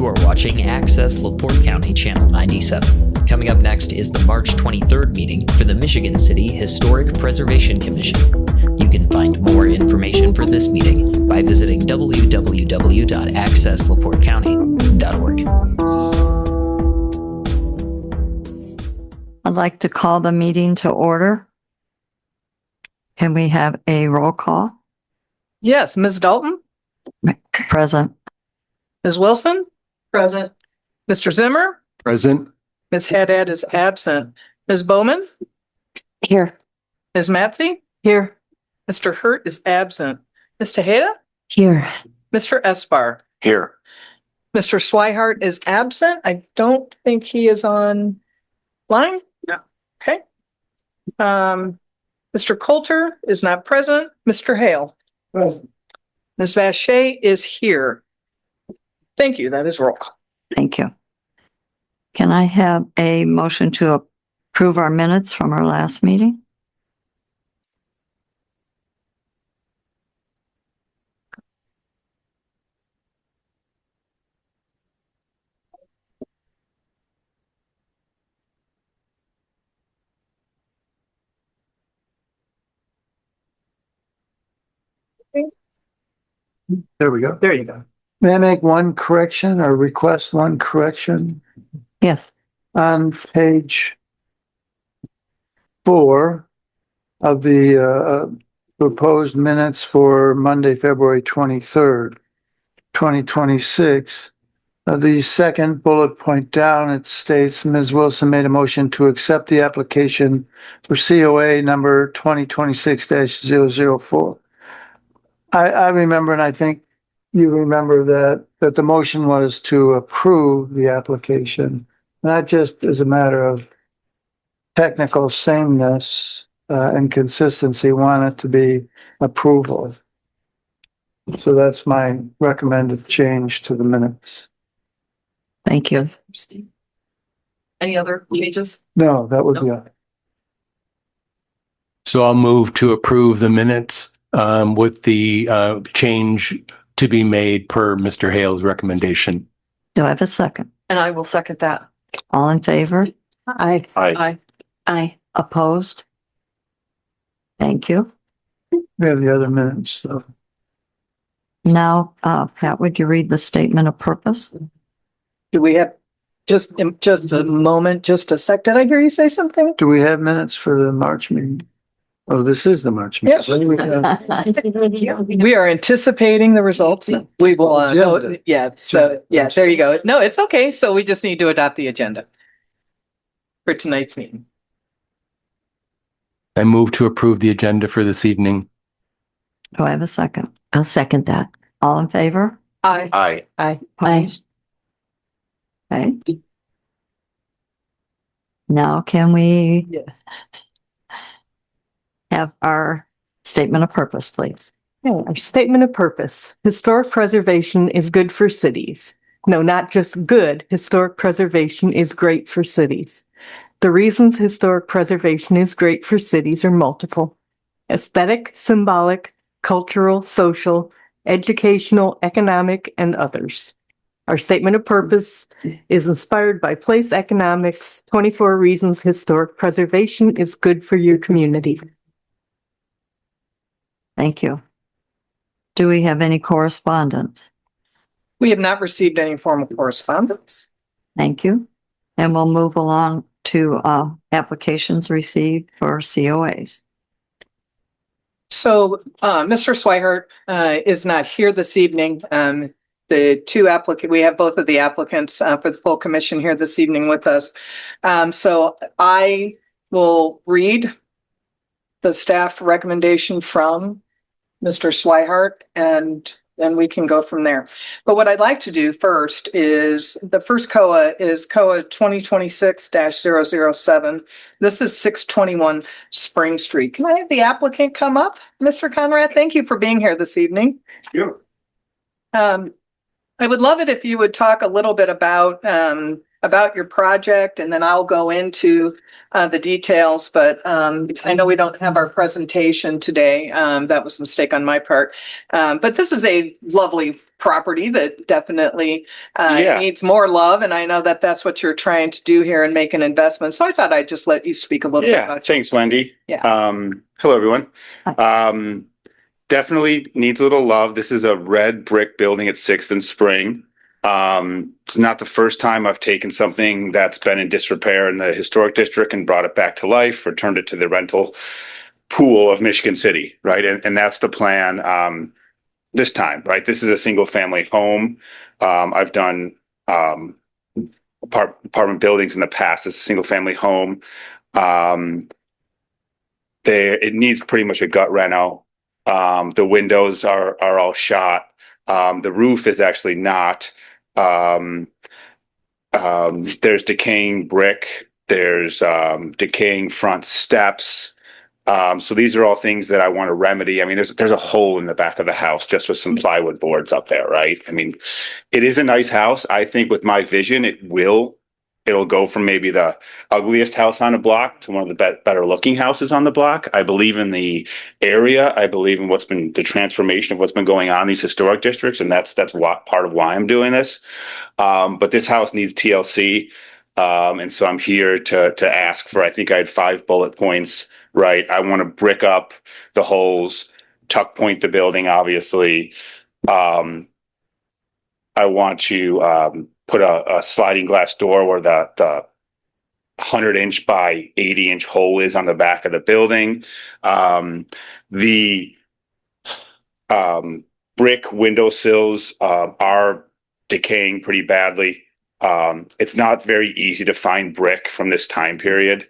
You are watching Access LaPorte County Channel 97. Coming up next is the March 23rd meeting for the Michigan City Historic Preservation Commission. You can find more information for this meeting by visiting www.accesslaportecounty.org. I'd like to call the meeting to order. Can we have a roll call? Yes, Ms. Dalton, Present. Ms. Wilson, present. Mr. Zimmer, Present. Ms. Haddad is absent. Ms. Bowman, Here. Ms. Matsey, Here. Mr. Hurt is absent. Ms. Tejeda, Here. Mr. Espar, Here. Mr. Swihart is absent. I don't think he is on line. No. Okay. Mr. Coulter is not present. Mr. Hale. Present. Ms. Vache is here. Thank you. That is roll call. Thank you. Can I have a motion to approve our minutes from our last meeting? There we go. There you go. May I make one correction or request one correction? Yes. On page 4 of the proposed minutes for Monday, February 23rd, 2026, the second bullet point down, it states Ms. Wilson made a motion to accept the application for COA number 2026-004. I remember, and I think you remember that the motion was to approve the application, not just as a matter of technical sameness and consistency, want it to be approval. So that's my recommended change to the minutes. Thank you. Any other changes? No, that would be all. So I'll move to approve the minutes with the change to be made per Mr. Hale's recommendation. Do I have a second? And I will second that. All in favor? Aye. Aye. Aye. Opposed? Thank you. We have the other minutes, so. Now, Pat, would you read the statement of purpose? Do we have just a moment, just a sec? Did I hear you say something? Do we have minutes for the March meeting? Oh, this is the March meeting. Yes. What do we have? We are anticipating the results. We will, Agenda. there you go. No, it's okay. So we just need to adopt the agenda for tonight's meeting. I move to approve the agenda for this evening. Do I have a second? I'll second that. All in favor? Aye. Aye. Aye. Opposed? Okay. Now can we Yes. have our statement of purpose, please? Our statement of purpose. Historic preservation is good for cities. No, not just good. Historic preservation is great for cities. The reasons historic preservation is great for cities are multiple: aesthetic, symbolic, cultural, social, educational, economic, and others. Our statement of purpose is inspired by Place Economics, 24 Reasons Historic Preservation is Good for Your Community. Thank you. Do we have any correspondence? We have not received any formal correspondence. Thank you. And we'll move along to applications received for COAs. So, Mr. Swihart is not here this evening. The two applicants, we have both of the applicants for the full commission here this evening with us. So I will read the staff recommendation from Mr. Swihart, and then we can go from there. But what I'd like to do first is the first COA is COA 2026-007. This is 621 Spring Street. Can I have the applicant come up, Mr. Conrad? Thank you for being here this evening. Sure. I would love it if you would talk a little bit about about your project, and then I'll go into the details, but I know we don't have our presentation today. That was a mistake on my part. But this is a lovely property that definitely Yeah. needs more love, and I know that that's what you're trying to do here and make an investment. So I thought I'd just let you speak a little bit Yeah, about. thanks, Wendy. Yeah. Hello, everyone. Definitely needs a little love. This is a red brick building at 6th and Spring. It's not the first time I've taken something that's been in disrepair in the historic district and brought it back to life, returned it to the rental pool of Michigan City, right? And that's the plan this time, right? This is a single family home. I've done apartment buildings in the past. It's a single family home. It needs pretty much a gut reno. The windows are all shot. The roof is actually not. There's decaying brick. There's decaying front steps. So these are all things that I want to remedy. I mean, there's a hole in the back of the house just with some plywood boards up there, right? I mean, it is a nice house. I think with my vision, it'll go from maybe the ugliest house on a block to one of the better looking houses on the block. I believe in the area. I believe in what's been the transformation of what's been going on in these historic districts. And that's what part of why I'm doing this. But this house needs TLC. And so I'm here to ask for, I think I had 5 bullet points, right? I want to brick up the holes, tuck point the building, obviously. I want to, put a sliding glass door where the 100-inch by 80-inch hole is on the back of the building. The brick windowsills are decaying pretty badly. It's not very easy to find brick from this time period.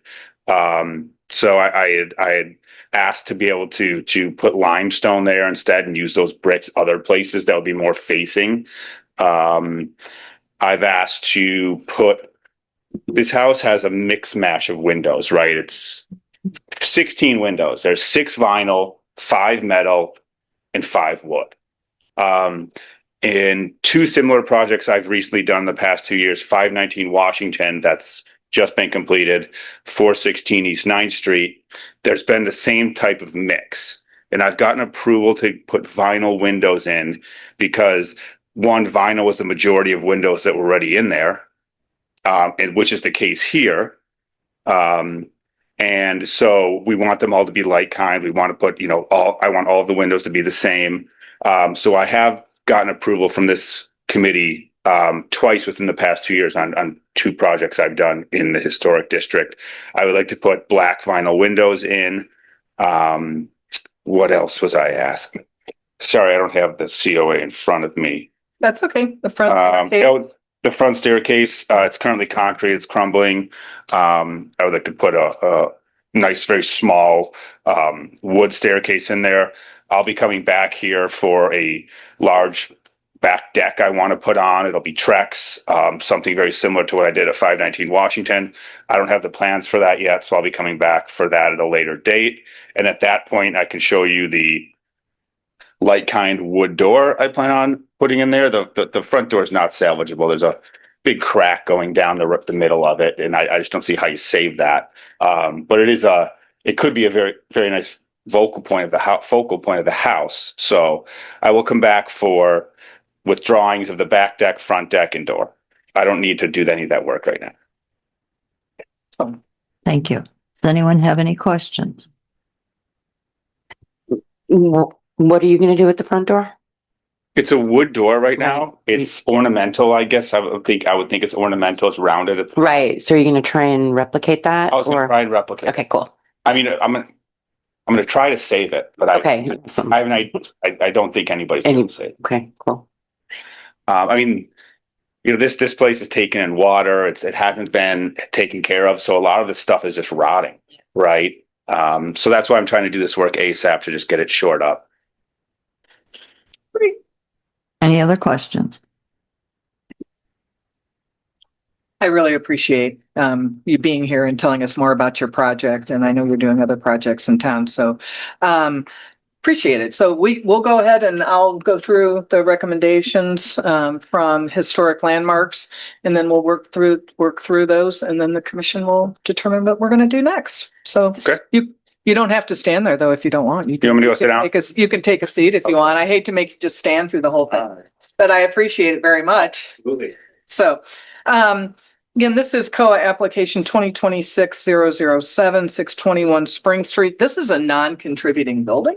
So I had asked to be able to put limestone there instead and use those bricks other places that would be more facing. I've asked to this house has a mix mash of windows, right? It's 16 windows. There's 6 vinyl, 5 metal, and 5 wood. In 2 similar projects I've recently done in the past 2 years, 519 Washington, that's just been completed, 416 East 9th Street, there's been the same type of mix. And I've gotten approval to put vinyl windows in because vinyl was the majority of windows that were already in there, and which is the case here. And so we want them all to be like kind. We want to put, I want all of the windows to be the same. So I have gotten approval from this committee twice within the past 2 years on 2 projects I've done in the historic district. I would like to put black vinyl windows in. What else was I asked? Sorry, I don't have the COA in front of me. That's okay. The front. The front staircase, it's currently concrete, it's crumbling. I would like to put a nice, very small wood staircase in there. I'll be coming back here for a large back deck I want to put on. It'll be Trex, something very similar to what I did at 519 Washington. I don't have the plans for that yet, so I'll be coming back for that at a later date. And at that point, I can show you the light kind wood door I plan on putting in there. The front door is not salvageable. There's a big crack going down the middle of it, and I just don't see how you save that. But it could be a very, very nice focal point of the house. So I will come back with drawings of the back deck, front deck, and door. I don't need to do any of that work right now. So Thank you. Does anyone have any questions? What are you going to do with the front door? It's a wood door right now. It's ornamental, I guess. I would think it's ornamental. It's rounded. Right. So you're going to try and replicate that? I was going to try and replicate. Okay, cool. I mean, I'm going to try to save it, but Okay. Awesome. I don't think anybody's going to save it. Okay, cool. I mean, this place is taken in water. It hasn't been taken care of, so a lot of the stuff is just rotting, right? So that's why I'm trying to do this work ASAP to just get it shored up. Any other questions? I really appreciate you being here and telling us more about your project. And I know you're doing other projects in town. So Appreciate it. So we'll go ahead and I'll go through the recommendations from historic landmarks, and then we'll work through those, and then the commission will determine what we're going to do next. So Okay. you don't have to stand there though if you don't want. You want me to go sit down? You can take a seat if you want. I hate to make you just stand through the whole thing, but I appreciate it very much. Absolutely. So, again, this is COA application 2026-007, 621 Spring Street. This is a non-contributing building.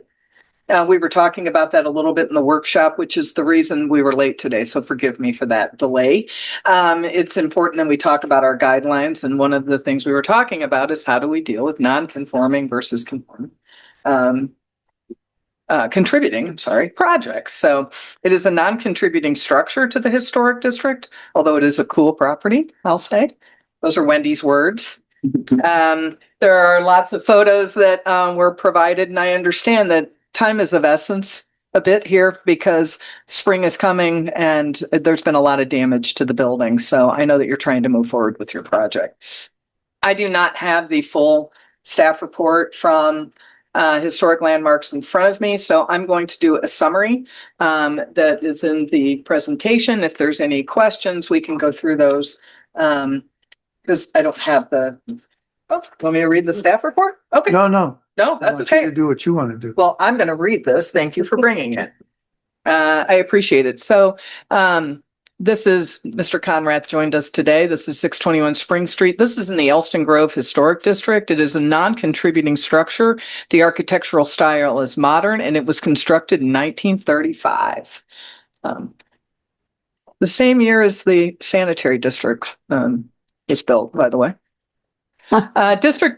We were talking about that a little bit in the workshop, which is the reason we were late today. So forgive me for that delay. It's important that we talk about our guidelines. And one of the things we were talking about is how do we deal with non-conforming versus conforming, contributing projects. So it is a non-contributing structure to the historic district, although it is a cool property, I'll say. Those are Wendy's words. There are lots of photos that were provided, and I understand that time is of essence a bit here because spring is coming and there's been a lot of damage to the building. So I know that you're trying to move forward with your project. I do not have the full staff report from historic landmarks in front of me. So I'm going to do a summary that is in the presentation. If there's any questions, we can go through those because I don't have the, want me to read the staff report? Okay. No, No, I that's want you okay. to do what you want to do. Well, I'm going to read this. Thank you for bringing it. I appreciate it. So this is Mr. Conrath joined us today. This is 621 Spring Street. This is in the Elston Grove Historic District. It is a non-contributing structure. The architectural style is modern and it was constructed in 1935. The same year as the sanitary district was built, by the way. District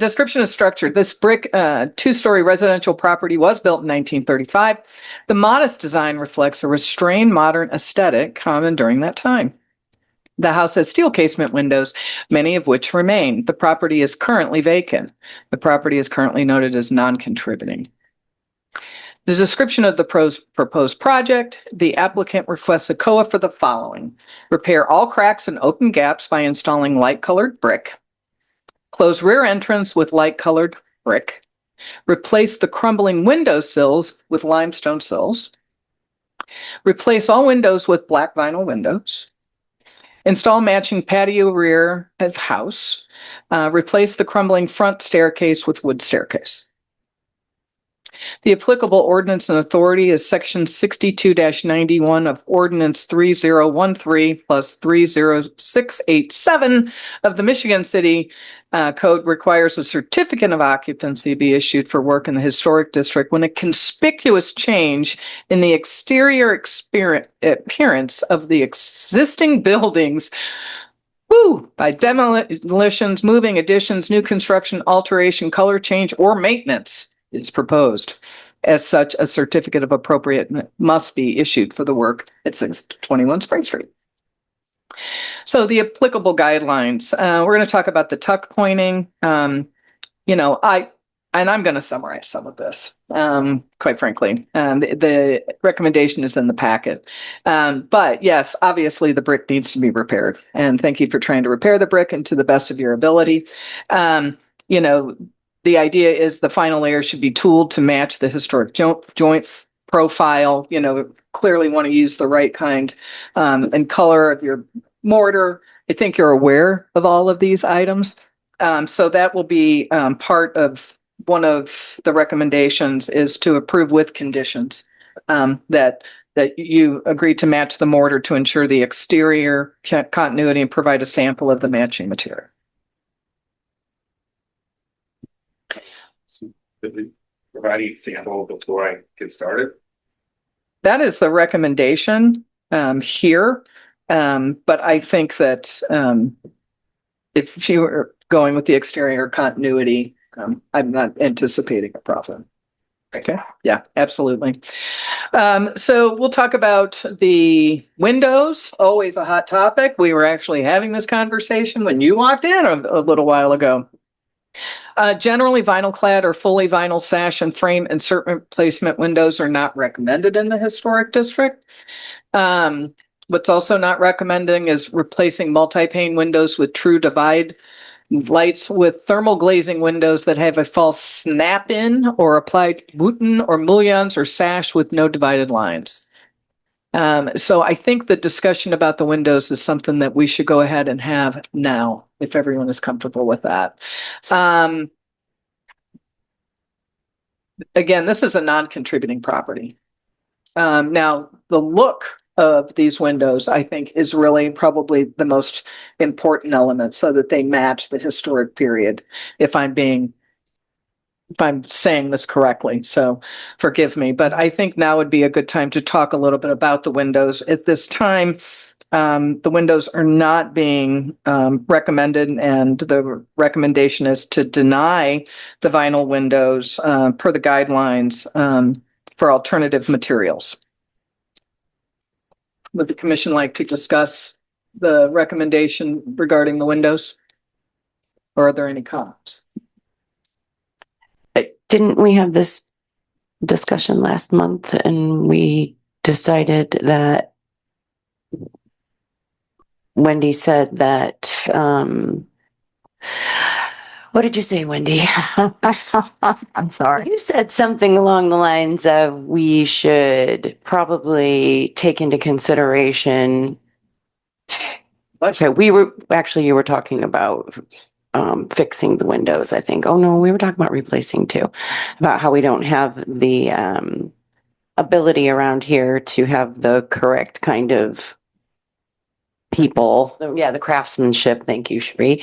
description of structure. This brick two-story residential property was built in 1935. The modest design reflects a restrained modern aesthetic common during that time. The house has steel casement windows, many of which remain. The property is currently vacant. The property is currently noted as non-contributing. The description of the proposed project. The applicant requests a COA for the following: repair all cracks and open gaps by installing light-colored brick. Close rear entrance with light-colored brick. Replace the crumbling window sills with limestone sills. Replace all windows with black vinyl windows. Install matching patio rear of house. Replace the crumbling front staircase with wood staircase. The applicable ordinance and authority is section 62-91 of ordinance 3013 plus 30687 of the Michigan City Code requires a certificate of occupancy be issued for work in the historic district when a conspicuous change in the exterior appearance of the existing buildings by demolitions, moving, additions, new construction, alteration, color change, or maintenance is proposed. As such, a certificate of appropriateness must be issued for the work at 621 Spring Street. So the applicable guidelines, we're going to talk about the tuck pointing. I'm going to summarize some of this, quite frankly. The recommendation is in the packet. But yes, obviously the brick needs to be repaired. And thank you for trying to repair the brick and to the best of your ability. The idea is the final layer should be tooled to match the historic joint profile. Clearly want to use the right kind and color of your mortar. I think you're aware of all of these items. So that will be part of one of the recommendations is to approve with conditions that you agree to match the mortar to ensure the exterior continuity and provide a sample of the matching material. Provide a sample before I get started. That is the recommendation here. But I think that if you were going with the exterior continuity, I'm not anticipating a problem. Okay. Yeah, absolutely. So we'll talk about the windows, always a hot topic. We were actually having this conversation when you walked in a little while ago. Generally, vinyl clad or fully vinyl sash and frame insert replacement windows are not recommended in the historic district. What's also not recommending is replacing multi-pane windows with true divide Lights with thermal glazing windows that have a false snap-in or applied Wooten or mullions or sash with no divided lines. So I think the discussion about the windows is something that we should go ahead and have now, if everyone is comfortable with that. Again, this is a non-contributing property. Now, the look of these windows, I think, is really probably the most important element so that they match the historic period, if I'm saying this correctly, so forgive me. But I think now would be a good time to talk a little bit about the windows. At this time, the windows are not being recommended, and the recommendation is to deny the vinyl windows per the guidelines for alternative materials. Would the commission like to discuss the recommendation regarding the windows? Or are there any comments? Didn't we have this discussion last month and we decided that Wendy said that, what did you say, Wendy? I'm sorry. You said something along the lines of we should probably take into consideration. Okay, you were talking about fixing the windows, I think. Oh no, we were talking about replacing too, about how we don't have the ability around here to have the correct kind of people, the craftsmanship, thank you, Sheree,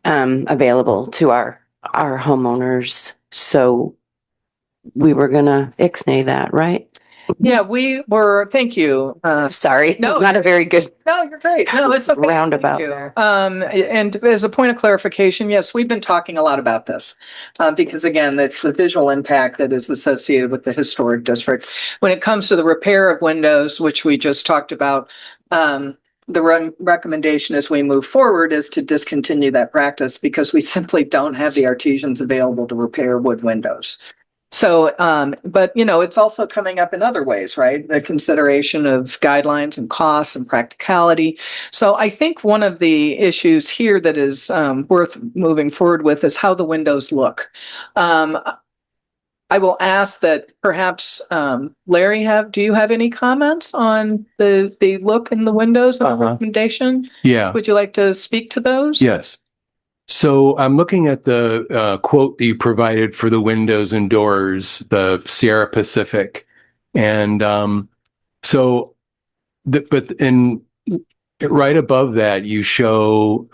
available to our homeowners. So we were gonna ixnay that, right? Yeah, we were, thank you. Sorry, No. not a very good No, you're great. No, it's okay. roundabout Thank you. there. And as a point of clarification, yes, we've been talking a lot about this. Because again, it's the visual impact that is associated with the historic district. When it comes to the repair of windows, which we just talked about, the recommendation as we move forward is to discontinue that practice because we simply don't have the artisans available to repair wood windows. So, but it's also coming up in other ways, right? The consideration of guidelines and costs and practicality. So I think one of the issues here that is worth moving forward with is how the windows look. I will ask that perhaps Larry, do you have any comments on the look in the windows and the recommendation? Yeah. Would you like to speak to those? Yes. So I'm looking at the quote that you provided for the windows and doors, the Sierra Pacific. And right above that, you show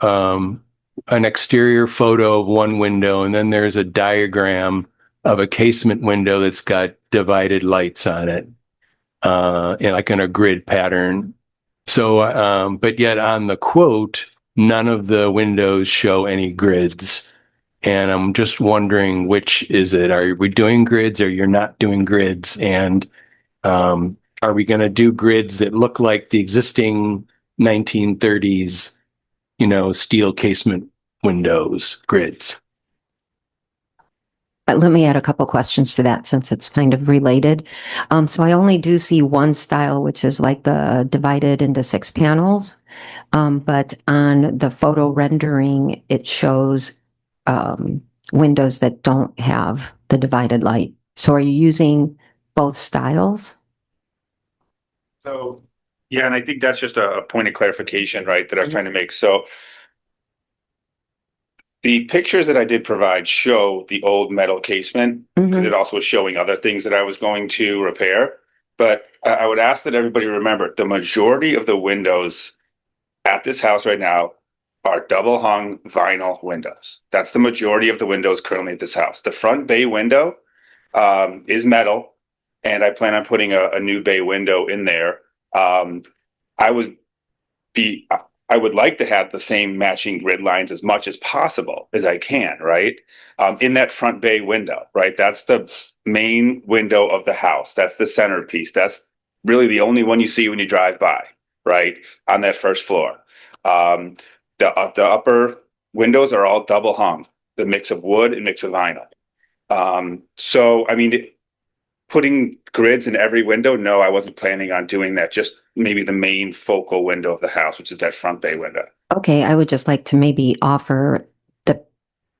an exterior photo of one window, and then there's a diagram of a casement window that's got divided lights on it, like in a grid pattern. So, but yet on the quote, none of the windows show any grids. And I'm just wondering, which is it? Are we doing grids or you're not doing grids? And are we going to do grids that look like the existing 1930s, steel casement windows grids? Let me add a couple questions to that since it's kind of related. So I only do see one style, which is like the divided into 6 panels. But on the photo rendering, it shows windows that don't have the divided light. So are you using both styles? So, yeah, and I think that's just a point of clarification, right, that I was trying to make. So the pictures that I did provide show the old metal casement because it also was showing other things that I was going to repair. But I would ask that everybody remember the majority of the windows at this house right now are double hung vinyl windows. That's the majority of the windows currently at this house. The front bay window is metal, and I plan on putting a new bay window in there. I would like to have the same matching grid lines as much as possible as I can, right? In that front bay window, right? That's the main window of the house. That's the centerpiece. That's really the only one you see when you drive by, right? On that first floor. The upper windows are all double hung, the mix of wood and mix of vinyl. So, I mean, putting grids in every window, no, I wasn't planning on doing that. Just maybe the main focal window of the house, which is that front bay window. Okay, I would just like to maybe offer the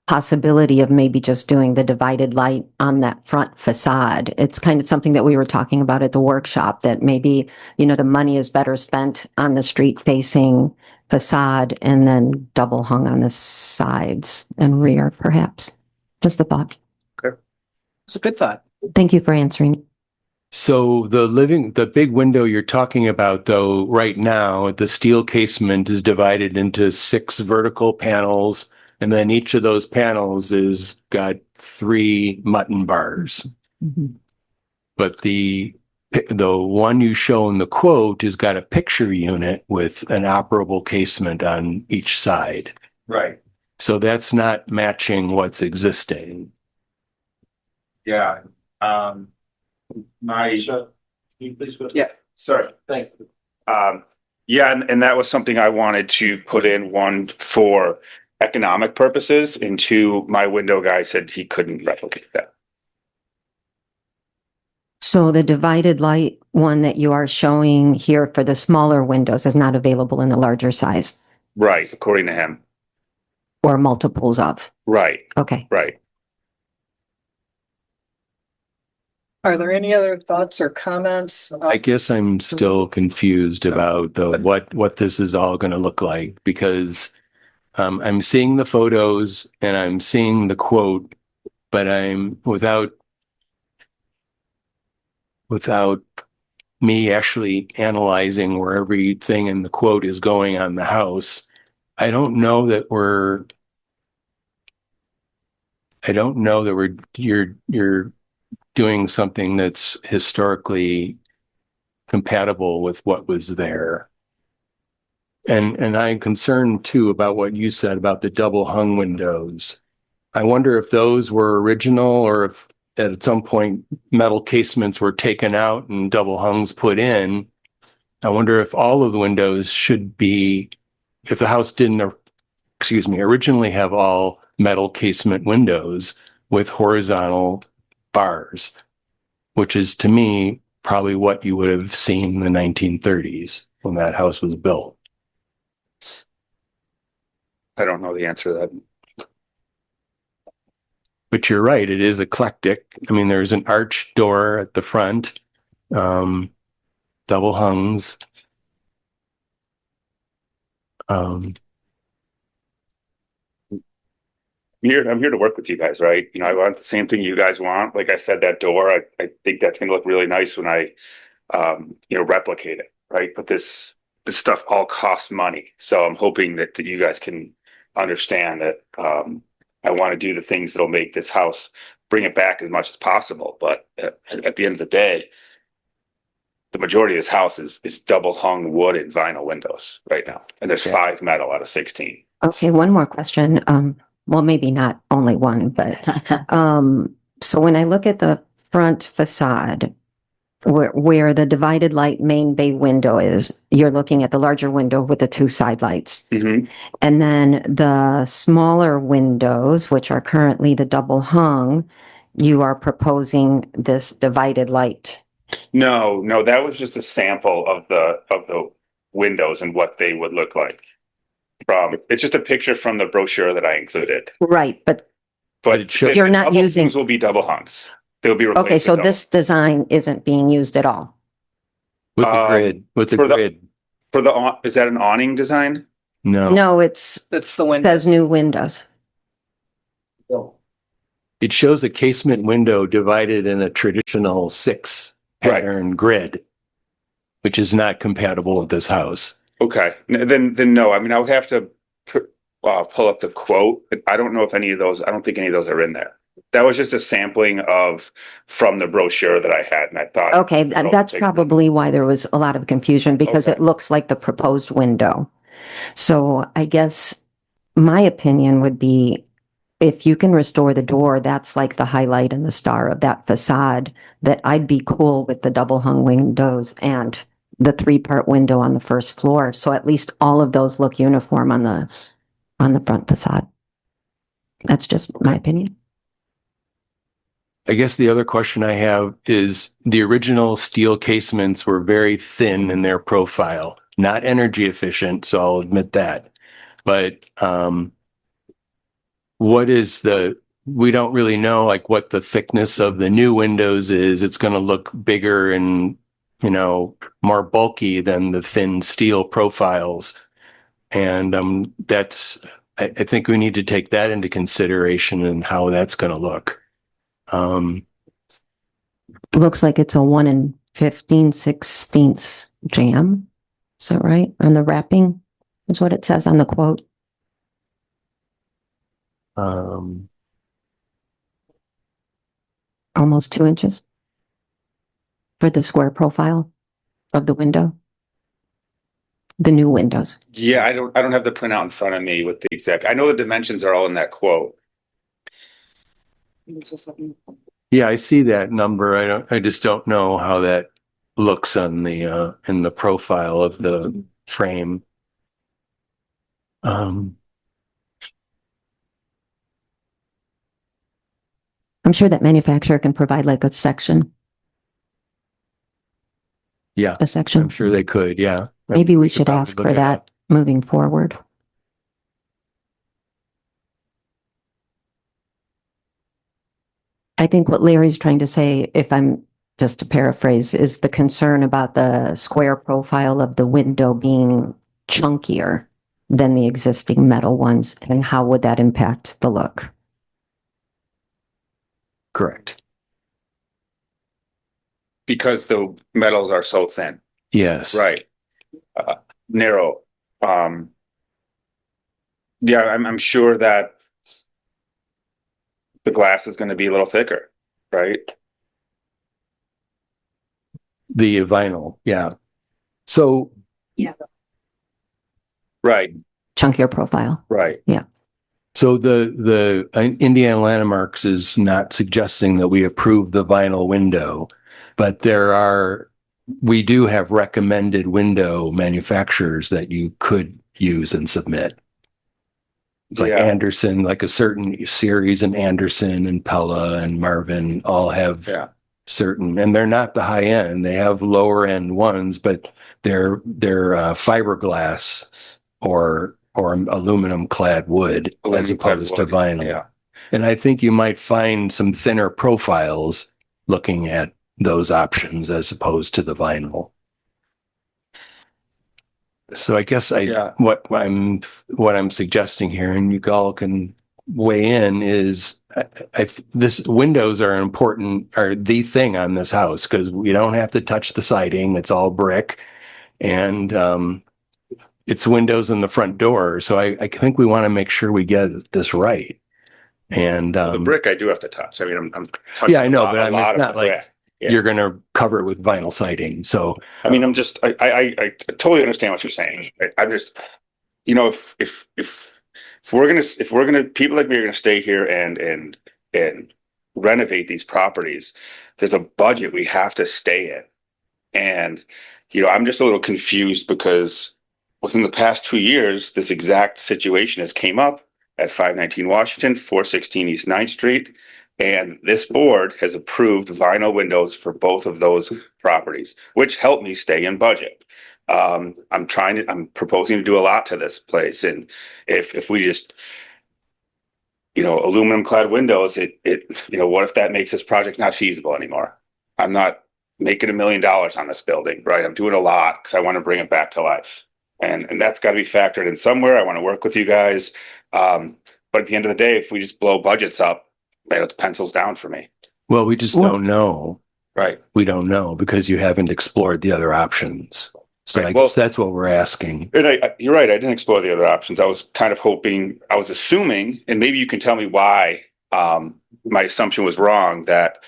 possibility of maybe just doing the divided light on that front facade. It's kind of something that we were talking about at the workshop, that maybe, the money is better spent on the street facing facade and then double hung on the sides and rear, perhaps. Just a thought. It's a good thought. Thank you for answering. So the big window you're talking about, though, right now, the steel casement is divided into 6 vertical panels, and then each of those panels is got 3 mutton bars. But the one you show in the quote has got a picture unit with an operable casement on each side. Right. So that's not matching what's existing. Yeah. Yeah. Sorry. Thank you. Yeah, and that was something I wanted to put in, one for economic purposes, and 2, my window guy said he couldn't replicate that. So the divided light one that you are showing here for the smaller windows is not available in the larger size, Right, according to him. or multiples of. Right, Okay. right. Are there any other thoughts or comments? I guess I'm still confused about what this is all going to look like, because I'm seeing the photos and I'm seeing the quote, but I'm without me actually analyzing where everything in the quote is going on the house. I don't know that you're doing something that's historically compatible with what was there. And I'm concerned too about what you said about the double hung windows. I wonder if those were original, or if at some point metal casements were taken out and double hungs put in. I wonder if all of the windows should be, if the house didn't, originally have all metal casement windows with horizontal bars, which is to me probably what you would have seen in the 1930s when that house was built. I don't know the answer to that. But you're right, it is eclectic. I mean, there's an arched door at the front, double hungs. I'm here to work with you guys, right? I want the same thing you guys want. Like I said, that door, I think that's going to look really nice when I, replicate it, right? But this stuff all costs money. So I'm hoping that you guys can understand that I want to do the things that'll make this house, bring it back as much as possible. But at the end of the day, the majority of this house is double hung wood and vinyl windows right now. And there's 5 metal out of 16. Okay, one more question. Well, maybe not only one, but so when I look at the front facade, where the divided light main bay window is, you're looking at the larger window with the 2 side lights. Mm-hmm. And then the smaller windows, which are currently the double hung, you are proposing this divided light. No, that was just a sample of the windows and what they would look like. It's just a picture from the brochure that I included. Right, but it shows- You're not double using- hungs will be double hungs. They'll be replaced. okay, so with this design isn't being used at all. With the grid, for the is that an awning design? No, No, it's That's the window. says new windows. it shows a casement window divided in a traditional 6 pattern grid, which is not compatible with this house. Okay, then no. I mean, I would have to pull up the quote. I don't know if any of those. I don't think any of those are in there. That was just a sampling from the brochure that I had, and I thought. Okay, that's probably why there was a lot of confusion, because Okay. it looks like the proposed window. So I guess my opinion would be, if you can restore the door, that's like the highlight and the star of that facade, that I'd be cool with the double hung windows and the 3-part window on the first floor. So at least all of those look uniform on the front facade. That's just my opinion. I guess the other question I have is, the original steel casements were very thin in their profile, not energy efficient, so I'll admit that. But what is we don't really know like what the thickness of the new windows is. It's going to look bigger and, you know, more bulky than the thin steel profiles. And I think we need to take that into consideration and how that's going to look. Looks like it's a 1 15/16 jam. Is that right? On the wrapping is what it says on the quote. Almost 2 inches for the square profile of the window. The new windows. Yeah, I don't have the printout in front of me with the exact, I know the dimensions are all in that quote. Yeah, I see that number. I just don't know how that looks on the in the profile of the frame. I'm sure that manufacturer can provide like a section. Yeah, A section. I'm sure they could. Yeah. Maybe we could should probably ask look for it that up. moving forward. I think what Larry's trying to say, if I'm just to paraphrase, is the concern about the square profile of the window being chunkier than the existing metal ones, and how would that impact the look? Correct. Because the metals are so thin, Yes. right? Narrow. Yeah, I'm sure that the glass is going to be a little thicker, right? The vinyl. Yeah. So Right, Chunkier profile. right. So the Indiana Landmarks is not suggesting that we approve the vinyl window, but we do have recommended window manufacturers that you could use and submit. Like Yeah. Anderson, like a certain series, and Anderson and Pella and Marvin all have Yeah. certain, and they're not the high end. They have lower end ones, but they're fiberglass or aluminum clad wood as Aluminum clad opposed to wood, vinyl. yeah. And I think you might find some thinner profiles looking at those options as opposed to the vinyl. So I guess Yeah. what I'm suggesting here, and you all can weigh in, is this windows are the thing on this house because we don't have to touch the siding. It's all brick, and it's windows in the front door. So I think we want to make sure we get this right. And The brick I do have to touch. I mean, I'm touching yeah, I know, a but lot it's of not the like brick. Yeah. you're going to cover it with vinyl siding. So I mean, I totally understand what you're saying. I'm just, you know, if we're gonna people like me are gonna stay here and renovate these properties, there's a budget we have to stay in. And, you know, I'm just a little confused because within the past 2 years, this exact situation has came up at 519 Washington, 416 East 9th Street. And this board has approved vinyl windows for both of those properties, which helped me stay in budget. I'm proposing to do a lot to this place. And if we just, you know, aluminum clad windows, what if that makes this project not feasible anymore? I'm not making $1 million on this building, right? I'm doing a lot because I want to bring it back to life. And that's got to be factored in somewhere. I want to work with you guys. But at the end of the day, if we just blow budgets up, it's pencils down for me. well, we just don't know. Right. We don't know because you haven't explored the other options. So Right. I Well- guess that's what we're asking. And you're right. I didn't explore the other options. I was kind of hoping, I was assuming, and maybe you can tell me why my assumption was wrong, that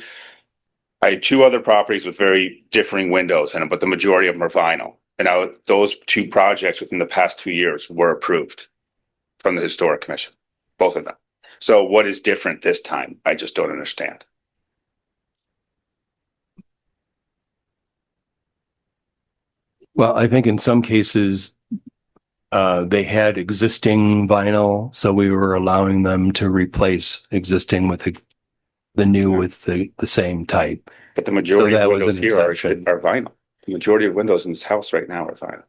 I had 2 other properties with very differing windows in them, but the majority of them are vinyl. And those 2 projects within the past 2 years were approved from the Historic Commission, both of them. So what is different this time? I just don't understand. Well, I think in some cases, they had existing vinyl, so we were allowing them to replace existing with the new with the same type. But the majority that of was windows an here are exception. vinyl. The majority of windows in this house right now are vinyl.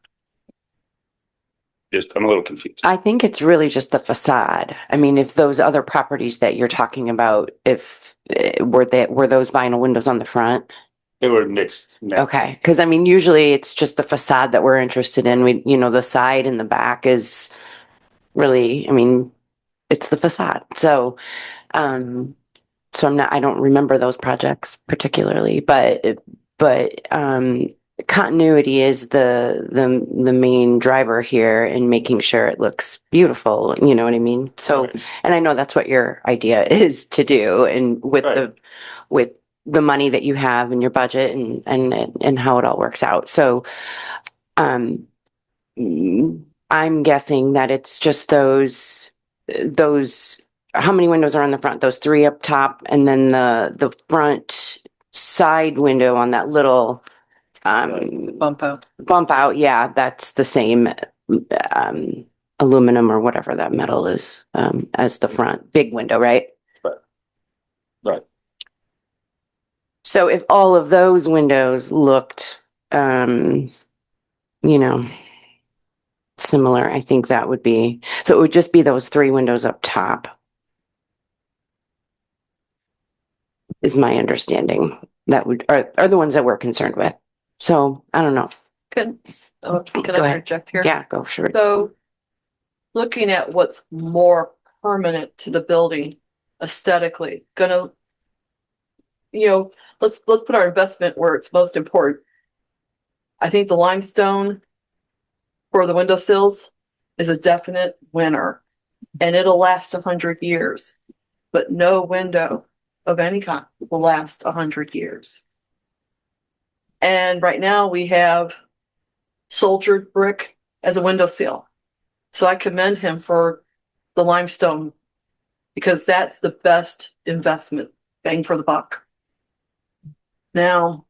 I'm a little confused. I think it's really just the facade. I mean, if those other properties that you're talking about, if were those vinyl windows on the front? They were mixed. Okay, because I mean, usually it's just the facade that we're interested in. The side and the back is really, I mean, it's the facade. So, I don't remember those projects particularly, but continuity is the main driver here in making sure it looks beautiful. You know what I mean? So, Right. and I know that's what your idea is to do, and with Right. with the money that you have in your budget and how it all works out. So, I'm guessing that it's just those, how many windows are on the front? Those three up top, and then the front side window on that little, Bump out. bump out. Yeah, that's the same, aluminum or whatever that metal is, as the front big window, right? Right. So if all of those windows looked, similar, I think that would be, so it would just be those three windows up top. Is my understanding. That are the ones that we're concerned with. So I don't know. Can Go I ahead. interject here? Yeah, go sure. So looking at what's more permanent to the building aesthetically, let's put our investment where it's most important. I think the limestone for the windowsills is a definite winner, and it'll last 100 years, but no window of any kind will last 100 years. And right now we have soldiered brick as a windowsill. So I commend him for the limestone because that's the best investment, bang for the buck. Now,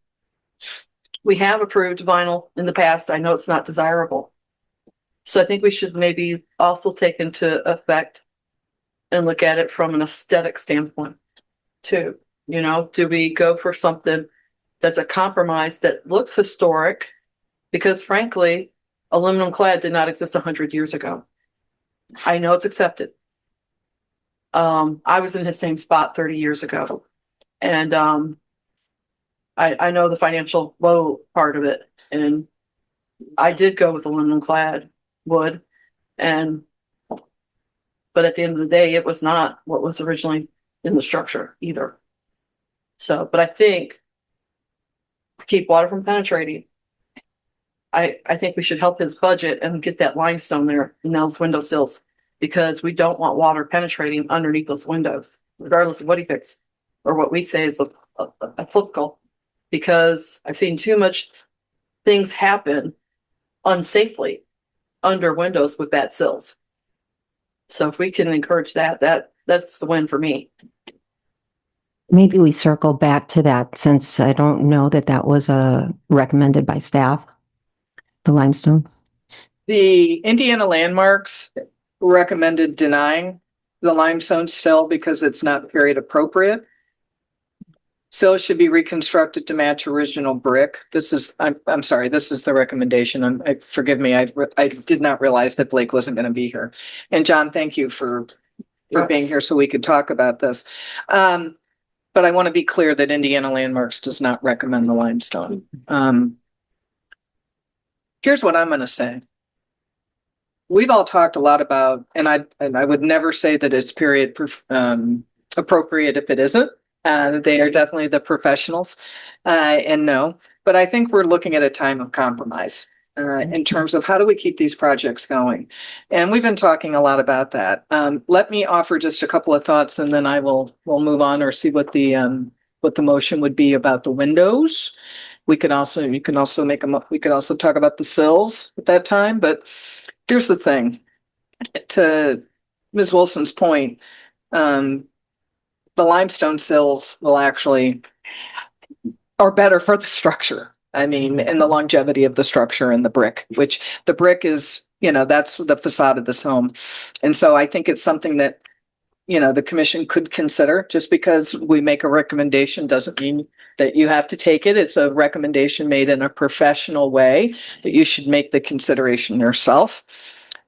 we have approved vinyl in the past. I know it's not desirable. So I think we should maybe also take into effect and look at it from an aesthetic standpoint too. Do we go for something that's a compromise that looks historic? Because frankly, aluminum clad did not exist 100 years ago. I know it's accepted. I was in his same spot 30 years ago. And I know the financial woe part of it. And I did go with aluminum clad wood. But at the end of the day, it was not what was originally in the structure either. So, but I think to keep water from penetrating, I think we should help his budget and get that limestone there in those windowsills, because we don't want water penetrating underneath those windows, regardless of what he picks or what we say is applicable. Because I've seen too much things happen unsafely under windows with bad sills. So if we can encourage that's the win for me. Maybe we circle back to that, since I don't know that was recommended by staff, the limestone. The Indiana Landmarks recommended denying the limestone still because it's not period appropriate. Sills should be reconstructed to match original brick. I'm sorry, this is the recommendation. Forgive me, I did not realize that Blake wasn't going to be here. And John, thank you for being here so we could talk about this. But I want to be clear that Indiana Landmarks does not recommend the limestone. Here's what I'm going to say. We've all talked a lot about, and I would never say that it's period appropriate if it isn't. They are definitely the professionals, and no, but I think we're looking at a time of compromise in terms of how do we keep these projects going. And we've been talking a lot about that. Let me offer just a couple of thoughts, and then we'll move on or see what the motion would be about the windows. We could also talk about the sills at that time, but here's the thing. To Ms. Wilson's point, the limestone sills are better for the structure. I mean, and the longevity of the structure and the brick, which the brick is, that's the facade of this home. And so I think it's something that, the commission could consider. Just because we make a recommendation doesn't mean that you have to take it. It's a recommendation made in a professional way that you should make the consideration yourself.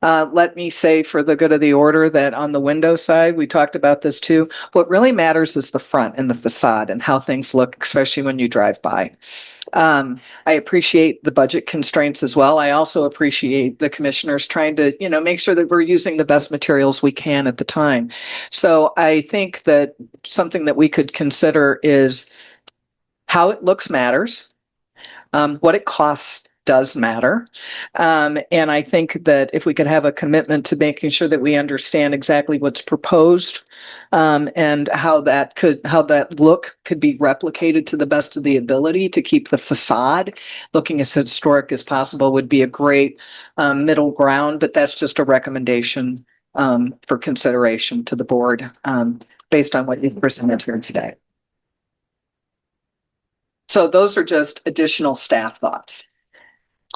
Let me say for the good of the order that on the window side, we talked about this too. What really matters is the front and the facade and how things look, especially when you drive by. I appreciate the budget constraints as well. I also appreciate the commissioners trying to, make sure that we're using the best materials we can at the time. So I think that something that we could consider is how it looks matters. What it costs does matter. And I think that if we could have a commitment to making sure that we understand exactly what's proposed, and how that look could be replicated to the best of the ability to keep the facade looking as historic as possible would be a great middle ground, but that's just a recommendation for consideration to the board based on what you've presented here today. So those are just additional staff thoughts